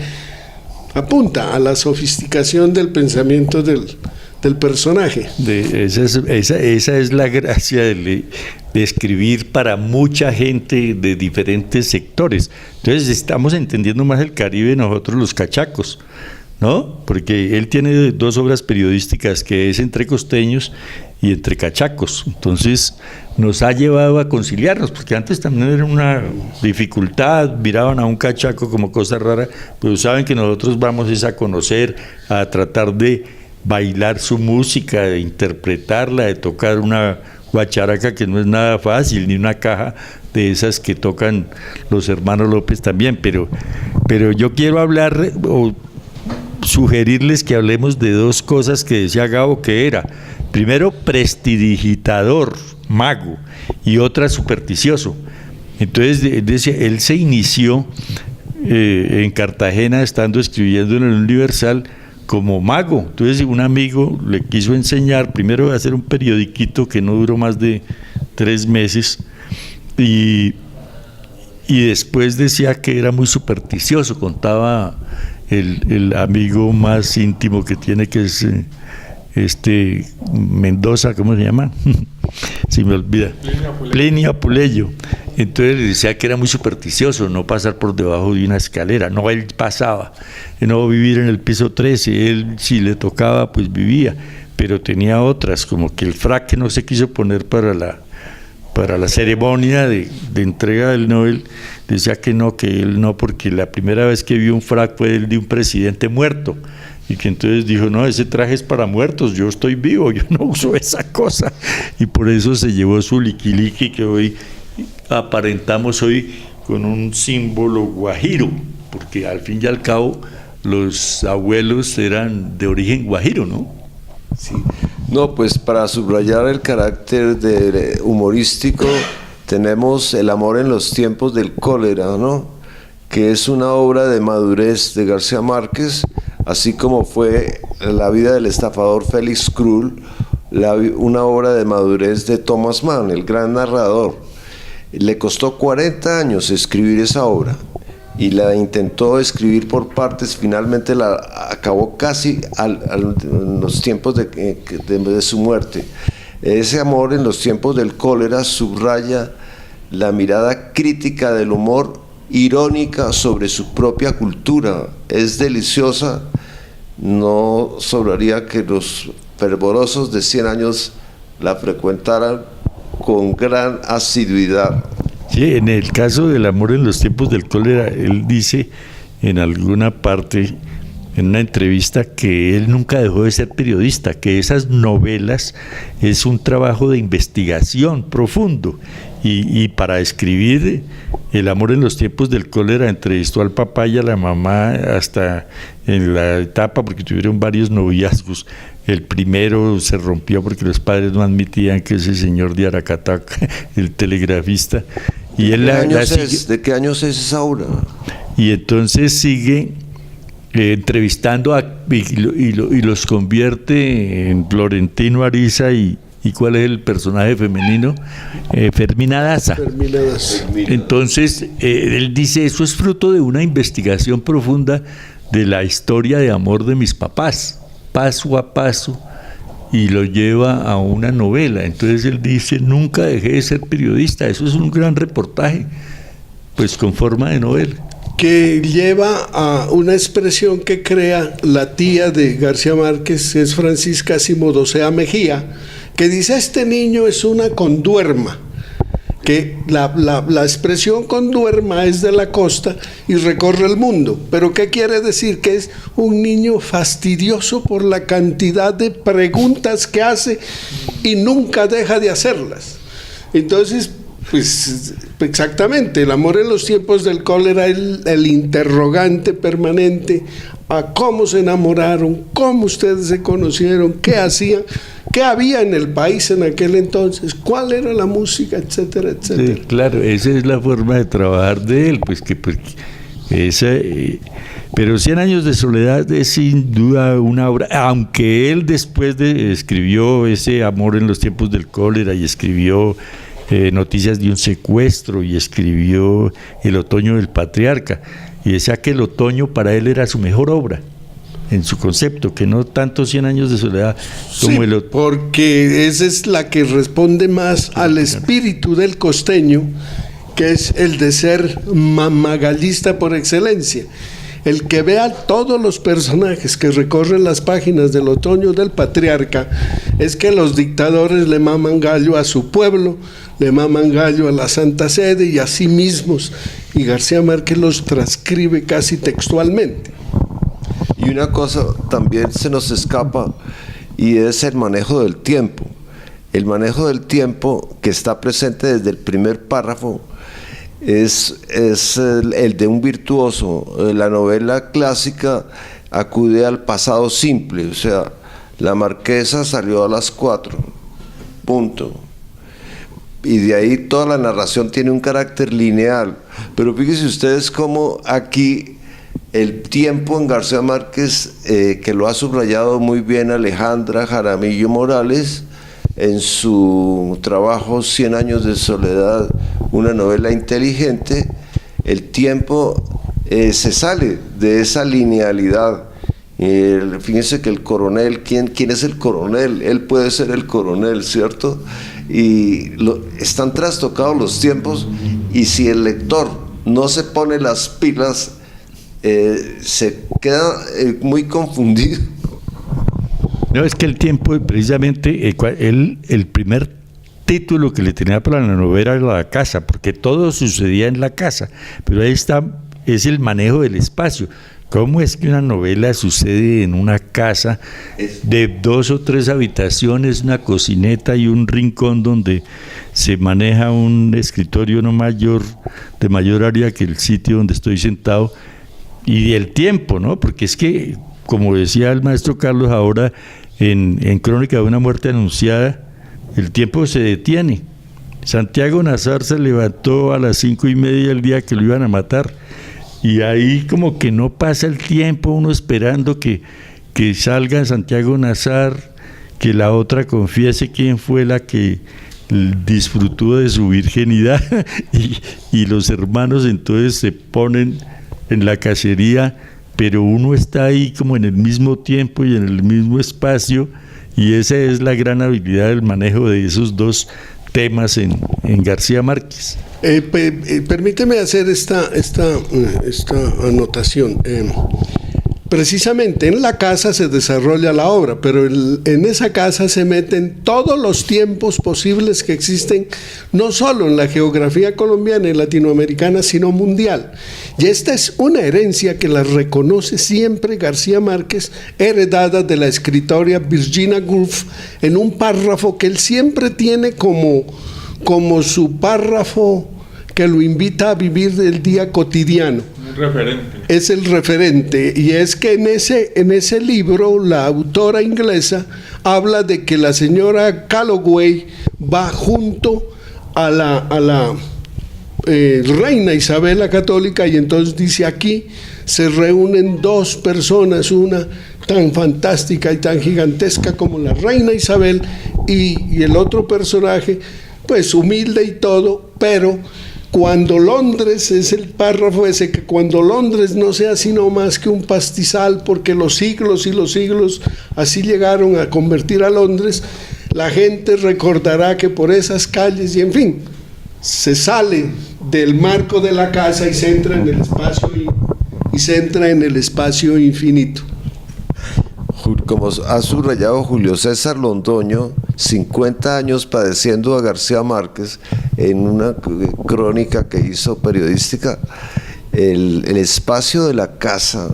apunta a la sofisticación del pensamiento del personaje. Esa es la gracia de escribir para mucha gente de diferentes sectores. Entonces estamos entendiendo más el Caribe nosotros los cachacos, ¿no? Porque él tiene 2 obras periodísticas, que es Entre Costeños y Entre Cachacos. Entonces nos ha llevado a conciliarnos, porque antes también era una dificultad, miraban a un cachaco como cosa rara, pero saben que nosotros vamos es a conocer, a tratar de bailar su música, de interpretarla, de tocar una guacharaca que no es nada fácil, ni una caja de esas que tocan los hermanos López también, pero yo quiero hablar o sugerirles que hablemos de 2 cosas que decía Gabo, que era, primero, prestidigitador, mago, y otra, supersticioso. Entonces él se inició en Cartagena, estando escribiendo en el Universal, como mago. Entonces un amigo le quiso enseñar primero a hacer un periodiquito que no duró más de 3 meses, y después decía que era muy supersticioso. Contaba el amigo más íntimo que tiene, que es Mendoza, ¿cómo se llama? Si me olvida. Plinio Apuleyo. Entonces le decía que era muy supersticioso no pasar por debajo de una escalera. No, él pasaba, no vivir en el piso 13, él si le tocaba pues vivía, pero tenía otras, como que el frac que no se quiso poner para la ceremonia de entrega del Nobel, decía que él no, porque la primera vez que vio un frac fue el de un presidente muerto, y que entonces dijo, no, ese traje es para muertos, yo estoy vivo, yo no uso esa cosa, y por eso se llevó su liquiliqui, que hoy aparentamos hoy con un símbolo guajiro, porque al fin y al cabo los abuelos eran de origen guajiro, ¿no? Sí. No, pues para subrayar el carácter humorístico tenemos El amor en los tiempos del cólera, ¿no? Que es una obra de madurez de García Márquez, así como fue La vida del estafador Félix Krull, una obra de madurez de Thomas Mann, el gran narrador. Le costó 40 años escribir esa obra y la intentó escribir por partes, finalmente la acabó casi en los tiempos de su muerte. Ese amor en los tiempos del cólera subraya la mirada crítica del humor, irónica sobre su propia cultura. Es deliciosa, no sobraría que los fervorosos de 100 años la frecuentaran con gran asiduidad. Sí, en el caso del amor en los tiempos del cólera, él dice en alguna parte, en una entrevista, que él nunca dejó de ser periodista, que esas novelas es un trabajo de investigación profundo, y para escribir El amor en los tiempos del cólera entrevistó al papá y a la mamá hasta en la etapa, porque tuvieron varios noviazgos. El primero se rompió porque los padres no admitían que ese señor de Aracataca, el telegrafista, y él ¿De qué años es esa obra? Y entonces sigue entrevistando y los convierte en Florentino Ariza y ¿Y cuál es el personaje femenino? Fermina Daza. Fermina Daza. Entonces, él dice, eso es fruto de una investigación profunda de la historia de amor de mis papás, paso a paso, y lo lleva a una novela. Entonces él dice, nunca dejé de ser periodista, eso es un gran reportaje, pues con forma de novela. Que lleva a una expresión que crea la tía de García Márquez, es Francisca Simodosea Mejía, que dice, este niño es una conduerma, que la expresión conduerma es de la costa y recorre el mundo. ¿Pero qué quiere decir? Que es un niño fastidioso por la cantidad de preguntas que hace y nunca deja de hacerlas. Entonces, pues exactamente, el amor en los tiempos del cólera, el interrogante permanente a cómo se enamoraron, cómo ustedes se conocieron, qué hacían, qué había en el país en aquel entonces, cuál era la música, etcétera, etcétera. Sí, claro, esa es la forma de trabajar de él, pues que pero 100 años de soledad es sin duda una obra, aunque él después escribió ese Amor en los tiempos del cólera y escribió Noticias de un secuestro y escribió El otoño del patriarca, y decía que El otoño para él era su mejor obra en su concepto, que no tanto 100 años de soledad como sí, porque esa es la que responde más al espíritu del costeño, que es el de ser mamagallista por excelencia. El que vea todos los personajes que recorren las páginas del otoño del patriarca es que los dictadores le maman gallo a su pueblo, le maman gallo a la Santa Sede y a sí mismos, y García Márquez los transcribe casi textualmente. Y una cosa también se nos escapa, y es el manejo del tiempo. El manejo del tiempo que está presente desde el primer párrafo es el de un virtuoso. La novela clásica acude al pasado simple, o sea, la marquesa salió a las 4, punto. Y de ahí toda la narración tiene un carácter lineal. Pero fíjense ustedes cómo aquí el tiempo en García Márquez, que lo ha subrayado muy bien Alejandra Jaramillo Morales en su trabajo 100 años de soledad, una novela inteligente, el tiempo se sale de esa linealidad. Fíjense que el coronel, ¿quién es el coronel? Él puede ser el coronel, ¿cierto? Y están trastocados los tiempos, y si el lector no se pone las pilas, se queda muy confundido. No, es que el tiempo, precisamente, el primer título que le tenía para la novela era La casa, porque todo sucedía en la casa, pero ahí está, es el manejo del espacio. ¿Cómo es que una novela sucede en una casa de 2 o 3 habitaciones, una cocineta y un rincón donde se maneja un escritorio de mayor área que el sitio donde estoy sentado? Y el tiempo, ¿no? Porque es que, como decía el maestro Carlos ahora, en Crónica de una muerte anunciada, el tiempo se detiene. Santiago Nazar se levantó a las 5:30 el día que lo iban a matar, y ahí como que no pasa el tiempo, uno esperando que salga Santiago Nazar, que la otra confiese quién fue la que disfrutó de su virginidad, y los hermanos entonces se ponen en la cacería, pero uno está ahí como en el mismo tiempo y en el mismo espacio, y esa es la gran habilidad del manejo de esos dos temas en García Márquez. Permíteme hacer esta anotación. Precisamente en la casa se desarrolla la obra, pero en esa casa se meten todos los tiempos posibles que existen, no solo en la geografía colombiana y latinoamericana, sino mundial. Y esta es una herencia que la reconoce siempre García Márquez, heredada de la escritora Virginia Woolf, en un párrafo que él siempre tiene como su párrafo que lo invita a vivir el día cotidiano. Es el referente, y es que en ese libro la autora inglesa habla de que la señora Calloway va junto a la reina Isabel la Católica, y entonces dice: aquí se reúnen dos personas, una tan fantástica y tan gigantesca como la reina Isabel y el otro personaje, pues humilde y todo, pero cuando Londres, es el párrafo ese, que cuando Londres no sea sino más que un pastizal, porque los siglos y los siglos así llegaron a convertir a Londres, la gente recordará que por esas calles, y en fin, se sale del marco de la casa y se entra en el espacio, y se entra en el espacio infinito. Como ha subrayado Julio César Londoño, 50 años padeciendo a García Márquez en una crónica que hizo periodística, el espacio de la casa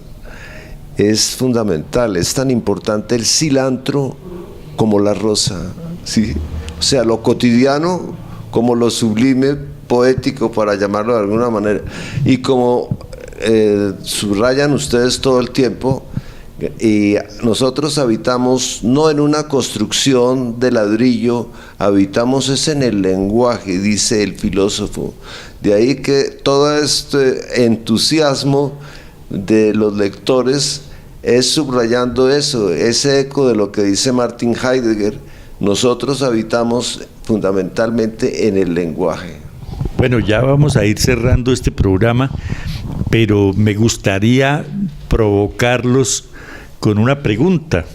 es fundamental, es tan importante el cilantro como la rosa, ¿sí? O sea, lo cotidiano como lo sublime, poético, para llamarlo de alguna manera, y como subrayan ustedes todo el tiempo, y nosotros habitamos no en una construcción de ladrillo, habitamos es en el lenguaje, dice el filósofo. De ahí que todo este entusiasmo de los lectores es subrayando eso, ese eco de lo que dice Martin Heidegger. Nosotros habitamos fundamentalmente en el lenguaje. Bueno, ya vamos a ir cerrando este programa, pero me gustaría provocarlos con una pregunta,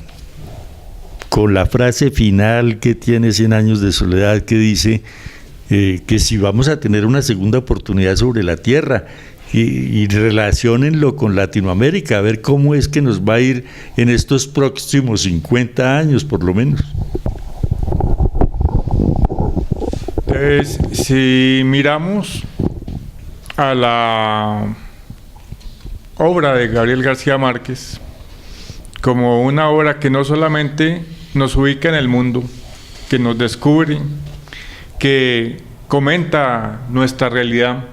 con la frase final que tiene 100 años de soledad, que dice que si vamos a tener una segunda oportunidad sobre la Tierra, y relaciónenlo con Latinoamérica, a ver cómo es que nos va a ir en estos próximos 50 años por lo menos. Entonces, si miramos a la obra de Gabriel García Márquez como una obra que no solamente nos ubica en el mundo, que nos descubre, que comenta nuestra realidad,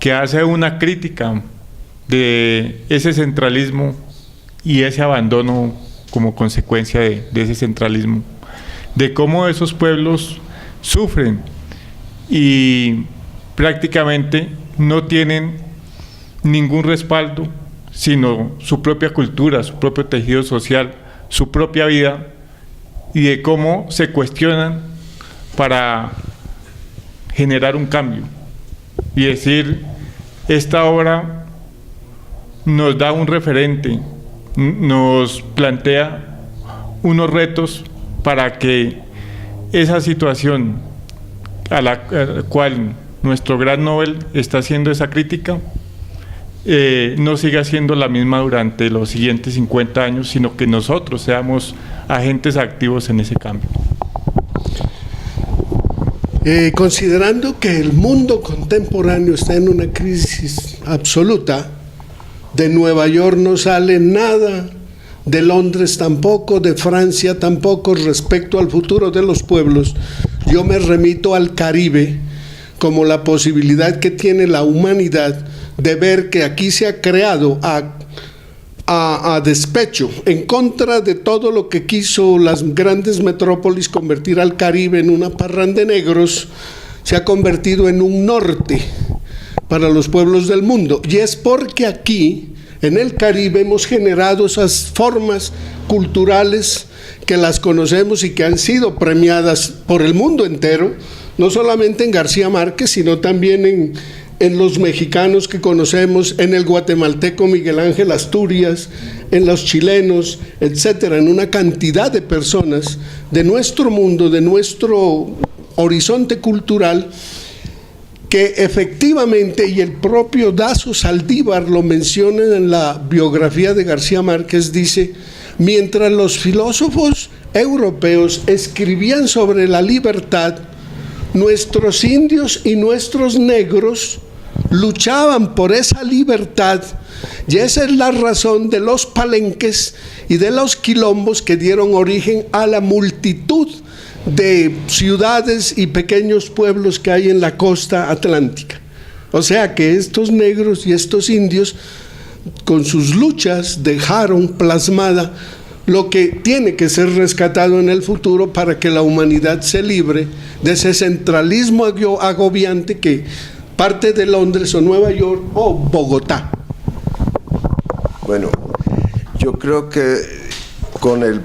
que hace una crítica de ese centralismo y ese abandono como consecuencia de ese centralismo, de cómo esos pueblos sufren y prácticamente no tienen ningún respaldo, sino su propia cultura, su propio tejido social, su propia vida, y de cómo se cuestionan para generar un cambio. Y decir, esta obra nos da un referente, nos plantea unos retos para que esa situación a la cual nuestro gran Nobel está haciendo esa crítica no siga siendo la misma durante los siguientes 50 años, sino que nosotros seamos agentes activos en ese cambio. Considerando que el mundo contemporáneo está en una crisis absoluta, de Nueva York no sale nada, de Londres tampoco, de Francia tampoco, respecto al futuro de los pueblos, yo me remito al Caribe como la posibilidad que tiene la humanidad de ver que aquí se ha creado a despecho, en contra de todo lo que quiso las grandes metrópolis convertir al Caribe en una parranda de negros, se ha convertido en un norte para los pueblos del mundo. Y es porque aquí, en el Caribe, hemos generado esas formas culturales que las conocemos y que han sido premiadas por el mundo entero, no solamente en García Márquez, sino también en los mexicanos que conocemos, en el guatemalteco Miguel Ángel Asturias, en los chilenos, etcétera, en una cantidad de personas de nuestro mundo, de nuestro horizonte cultural, que efectivamente, y el propio Dazo Saldívar lo menciona en la biografía de García Márquez, dice: mientras los filósofos europeos escribían sobre la libertad, nuestros indios y nuestros negros luchaban por esa libertad, y esa es la razón de los palenques y de los quilombos que dieron origen a la multitud de ciudades y pequeños pueblos que hay en la costa atlántica. O sea que estos negros y estos indios, con sus luchas, dejaron plasmada lo que tiene que ser rescatado en el futuro para que la humanidad se libre de ese centralismo agobiante que parte de Londres o Nueva York o Bogotá. Bueno, yo creo que con el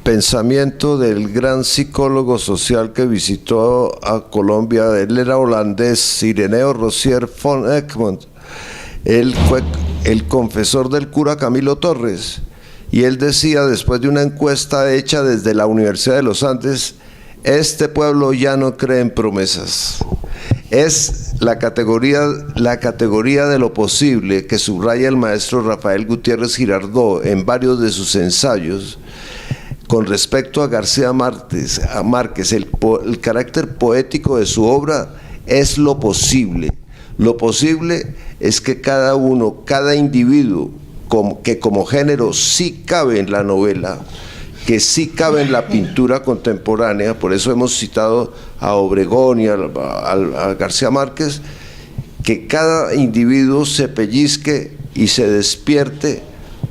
pensamiento del gran psicólogo social que visitó a Colombia, él era holandés, Ireneo Rosier von Egmond, él fue el confesor del cura Camilo Torres, y él decía, después de una encuesta hecha desde la Universidad de los Andes, este pueblo ya no cree en promesas. Es la categoría de lo posible que subraya el maestro Rafael Gutiérrez Girardot en varios de sus ensayos. Con respecto a García Márquez, el carácter poético de su obra es lo posible. Lo posible es que cada uno, cada individuo, que como género sí cabe en la novela, que sí cabe en la pintura contemporánea, por eso hemos citado a Obregón y a García Márquez, que cada individuo se pellizque y se despierte,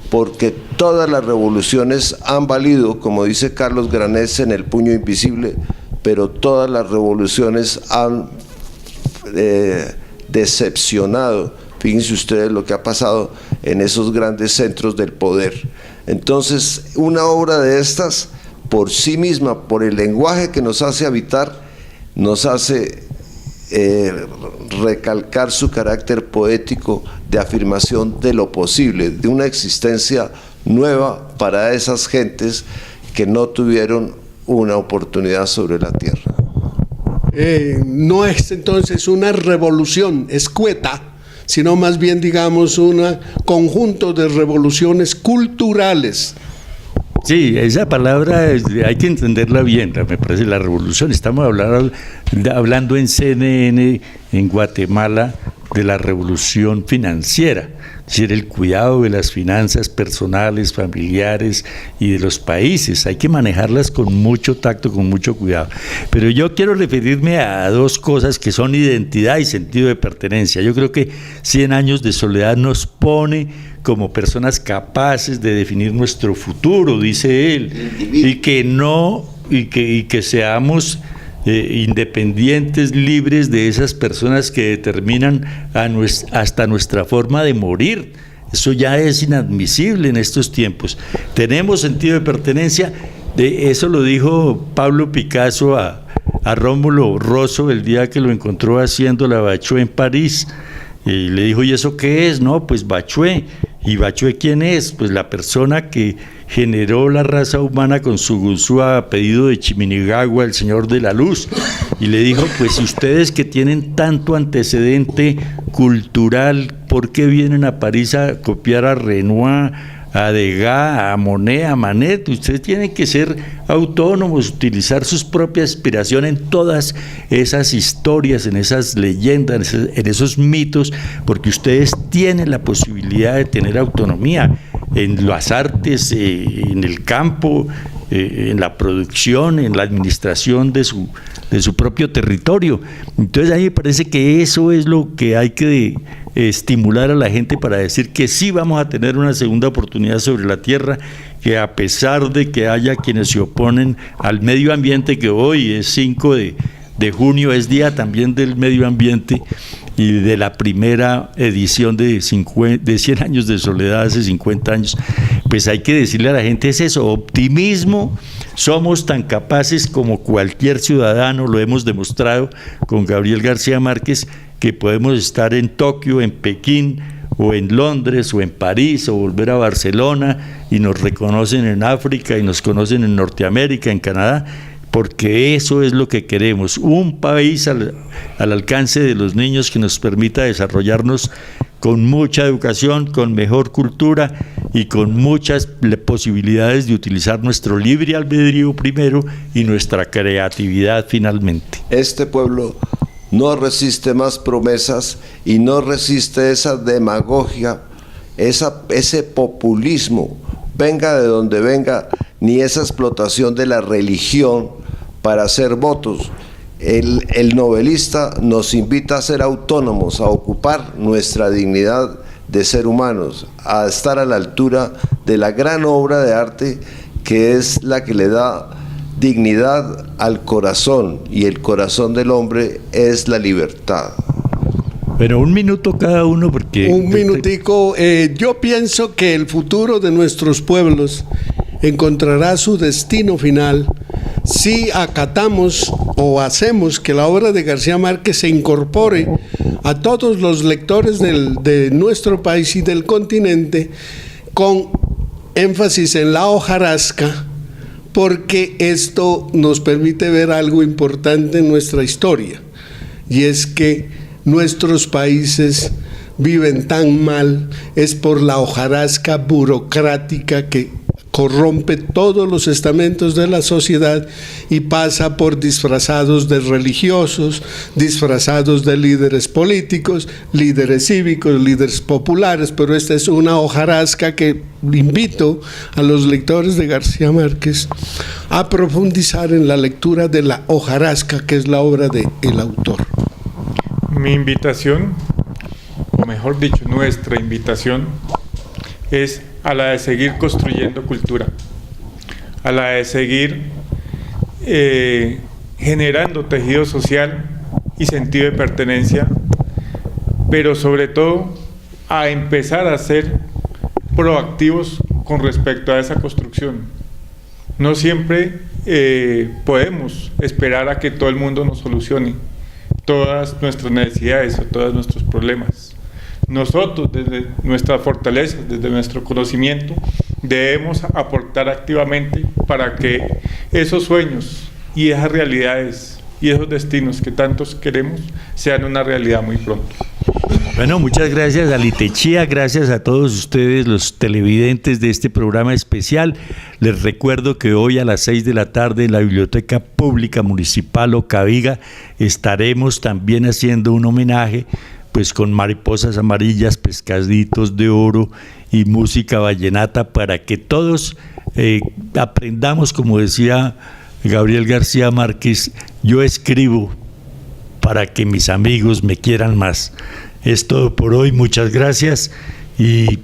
porque todas las revoluciones han valido, como dice Carlos Granés en El puño invisible, pero todas las revoluciones han decepcionado. Fíjense ustedes lo que ha pasado en esos grandes centros del poder. Entonces, una obra de estas, por sí misma, por el lenguaje que nos hace habitar, nos hace recalcar su carácter poético de afirmación de lo posible, de una existencia nueva para esas gentes que no tuvieron una oportunidad sobre la tierra. No es entonces una revolución escueta, sino más bien, digamos, un conjunto de revoluciones culturales. Sí, esa palabra hay que entenderla bien, me parece, la revolución. Estamos hablando en CNN, en Guatemala, de la revolución financiera, es decir, el cuidado de las finanzas personales, familiares y de los países. Hay que manejarlas con mucho tacto, con mucho cuidado. Pero yo quiero referirme a dos cosas que son identidad y sentido de pertenencia. Yo creo que 100 años de soledad nos pone como personas capaces de definir nuestro futuro, dice él, y que seamos independientes, libres de esas personas que determinan hasta nuestra forma de morir. Eso ya es inadmisible en estos tiempos. Tenemos sentido de pertenencia, eso lo dijo Pablo Picasso a Rómulo Rosso el día que lo encontró haciendo la Bachue en París, y le dijo, ¿y eso qué es? No, pues Bachue. ¿Y Bachue quién es? Pues la persona que generó la raza humana con su gusú a pedido de Chiminigagua, el señor de la luz. Y le dijo, pues si ustedes que tienen tanto antecedente cultural, ¿por qué vienen a París a copiar a Renoir, a Degas, a Monet, a Manet? Ustedes tienen que ser autónomos, utilizar sus propias inspiraciones en todas esas historias, en esas leyendas, en esos mitos, porque ustedes tienen la posibilidad de tener autonomía en las artes, en el campo, en la producción, en la administración de su propio territorio. Entonces a mí me parece que eso es lo que hay que estimular a la gente para decir que sí vamos a tener una segunda oportunidad sobre la tierra, que a pesar de que haya quienes se oponen al medio ambiente, que hoy es 5 de junio, es día también del medio ambiente y de la primera edición de 100 años de soledad hace 50 años, pues hay que decirle a la gente es eso, optimismo. Somos tan capaces como cualquier ciudadano, lo hemos demostrado con Gabriel García Márquez, que podemos estar en Tokio, en Pekín, o en Londres, o en París, o volver a Barcelona, y nos reconocen en África, y nos conocen en Norteamérica, en Canadá, porque eso es lo que queremos, un país al alcance de los niños que nos permita desarrollarnos con mucha educación, con mejor cultura y con muchas posibilidades de utilizar nuestro libre albedrío primero y nuestra creatividad finalmente. Este pueblo no resiste más promesas y no resiste esa demagogia, ese populismo, venga de donde venga, ni esa explotación de la religión para hacer votos. El novelista nos invita a ser autónomos, a ocupar nuestra dignidad de ser humanos, a estar a la altura de la gran obra de arte que es la que le da dignidad al corazón, y el corazón del hombre es la libertad. Pero un minuto cada uno porque... Un minutico. Yo pienso que el futuro de nuestros pueblos encontrará su destino final si acatamos o hacemos que la obra de García Márquez se incorpore a todos los lectores de nuestro país y del continente, con énfasis en la hojarasca, porque esto nos permite ver algo importante en nuestra historia, y es que nuestros países viven tan mal es por la hojarasca burocrática que corrompe todos los estamentos de la sociedad y pasa por disfrazados de religiosos, disfrazados de líderes políticos, líderes cívicos, líderes populares, pero esta es una hojarasca que invito a los lectores de García Márquez a profundizar en la lectura de la hojarasca, que es la obra del autor. Mi invitación, o mejor dicho, nuestra invitación, es a la de seguir construyendo cultura, a la de seguir generando tejido social y sentido de pertenencia, pero sobre todo a empezar a ser proactivos con respecto a esa construcción. No siempre podemos esperar a que todo el mundo nos solucione todas nuestras necesidades o todos nuestros problemas. Nosotros, desde nuestra fortaleza, desde nuestro conocimiento, debemos aportar activamente para que esos sueños y esas realidades y esos destinos que tantos queremos sean una realidad muy pronto. Bueno, muchas gracias a Litechía, gracias a todos ustedes los televidentes de este programa especial. Les recuerdo que hoy a las 6 de la tarde en la Biblioteca Pública Municipal Ocaviga estaremos también haciendo un homenaje pues con mariposas amarillas, pescaditos de oro y música vallenata para que todos aprendamos, como decía Gabriel García Márquez, yo escribo para que mis amigos me quieran más. Es todo por hoy, muchas gracias y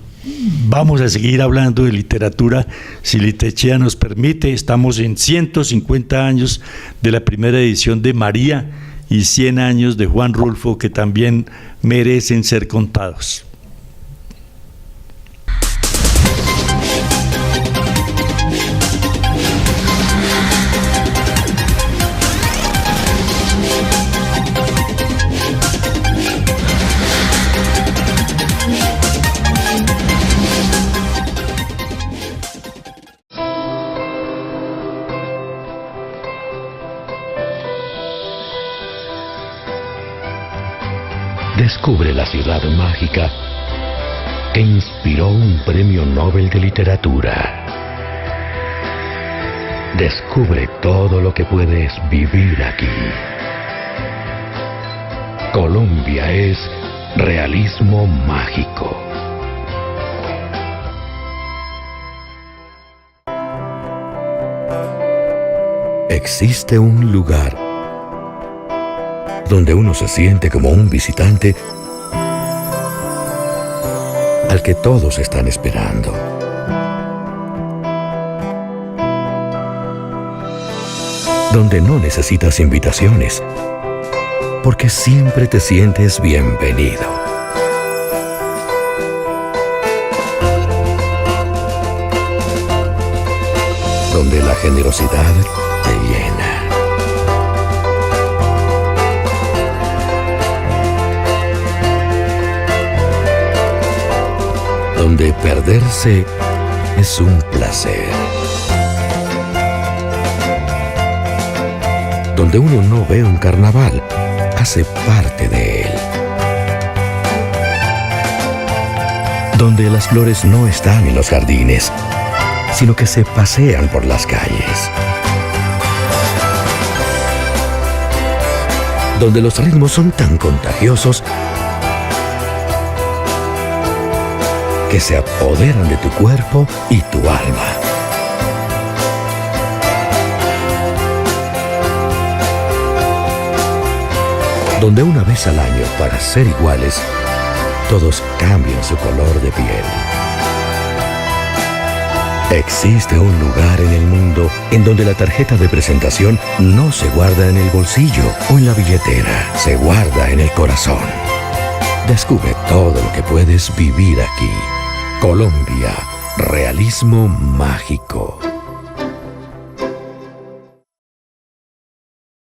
vamos a seguir hablando de literatura si Litechía nos permite. Estamos en 150 años de la primera edición de María y 100 años de Juan Rulfo, que también merecen ser contados. Descubre la ciudad mágica que inspiró un premio Nobel de Literatura. Descubre todo lo que puedes vivir aquí. Colombia es realismo mágico. Existe un lugar donde uno se siente como un visitante al que todos están esperando. Donde no necesitas invitaciones, porque siempre te sientes bienvenido. Donde la generosidad te llena. Donde perderse es un placer. Donde uno no ve un carnaval, hace parte de él. Donde las flores no están en los jardines, sino que se pasean por las calles. Donde los ritmos son tan contagiosos que se apoderan de tu cuerpo y tu alma. Donde una vez al año, para ser iguales, todos cambian su color de piel. Existe un lugar en el mundo en donde la tarjeta de presentación no se guarda en el bolsillo o en la billetera, se guarda en el corazón. Descubre todo lo que puedes vivir aquí. Colombia, realismo mágico.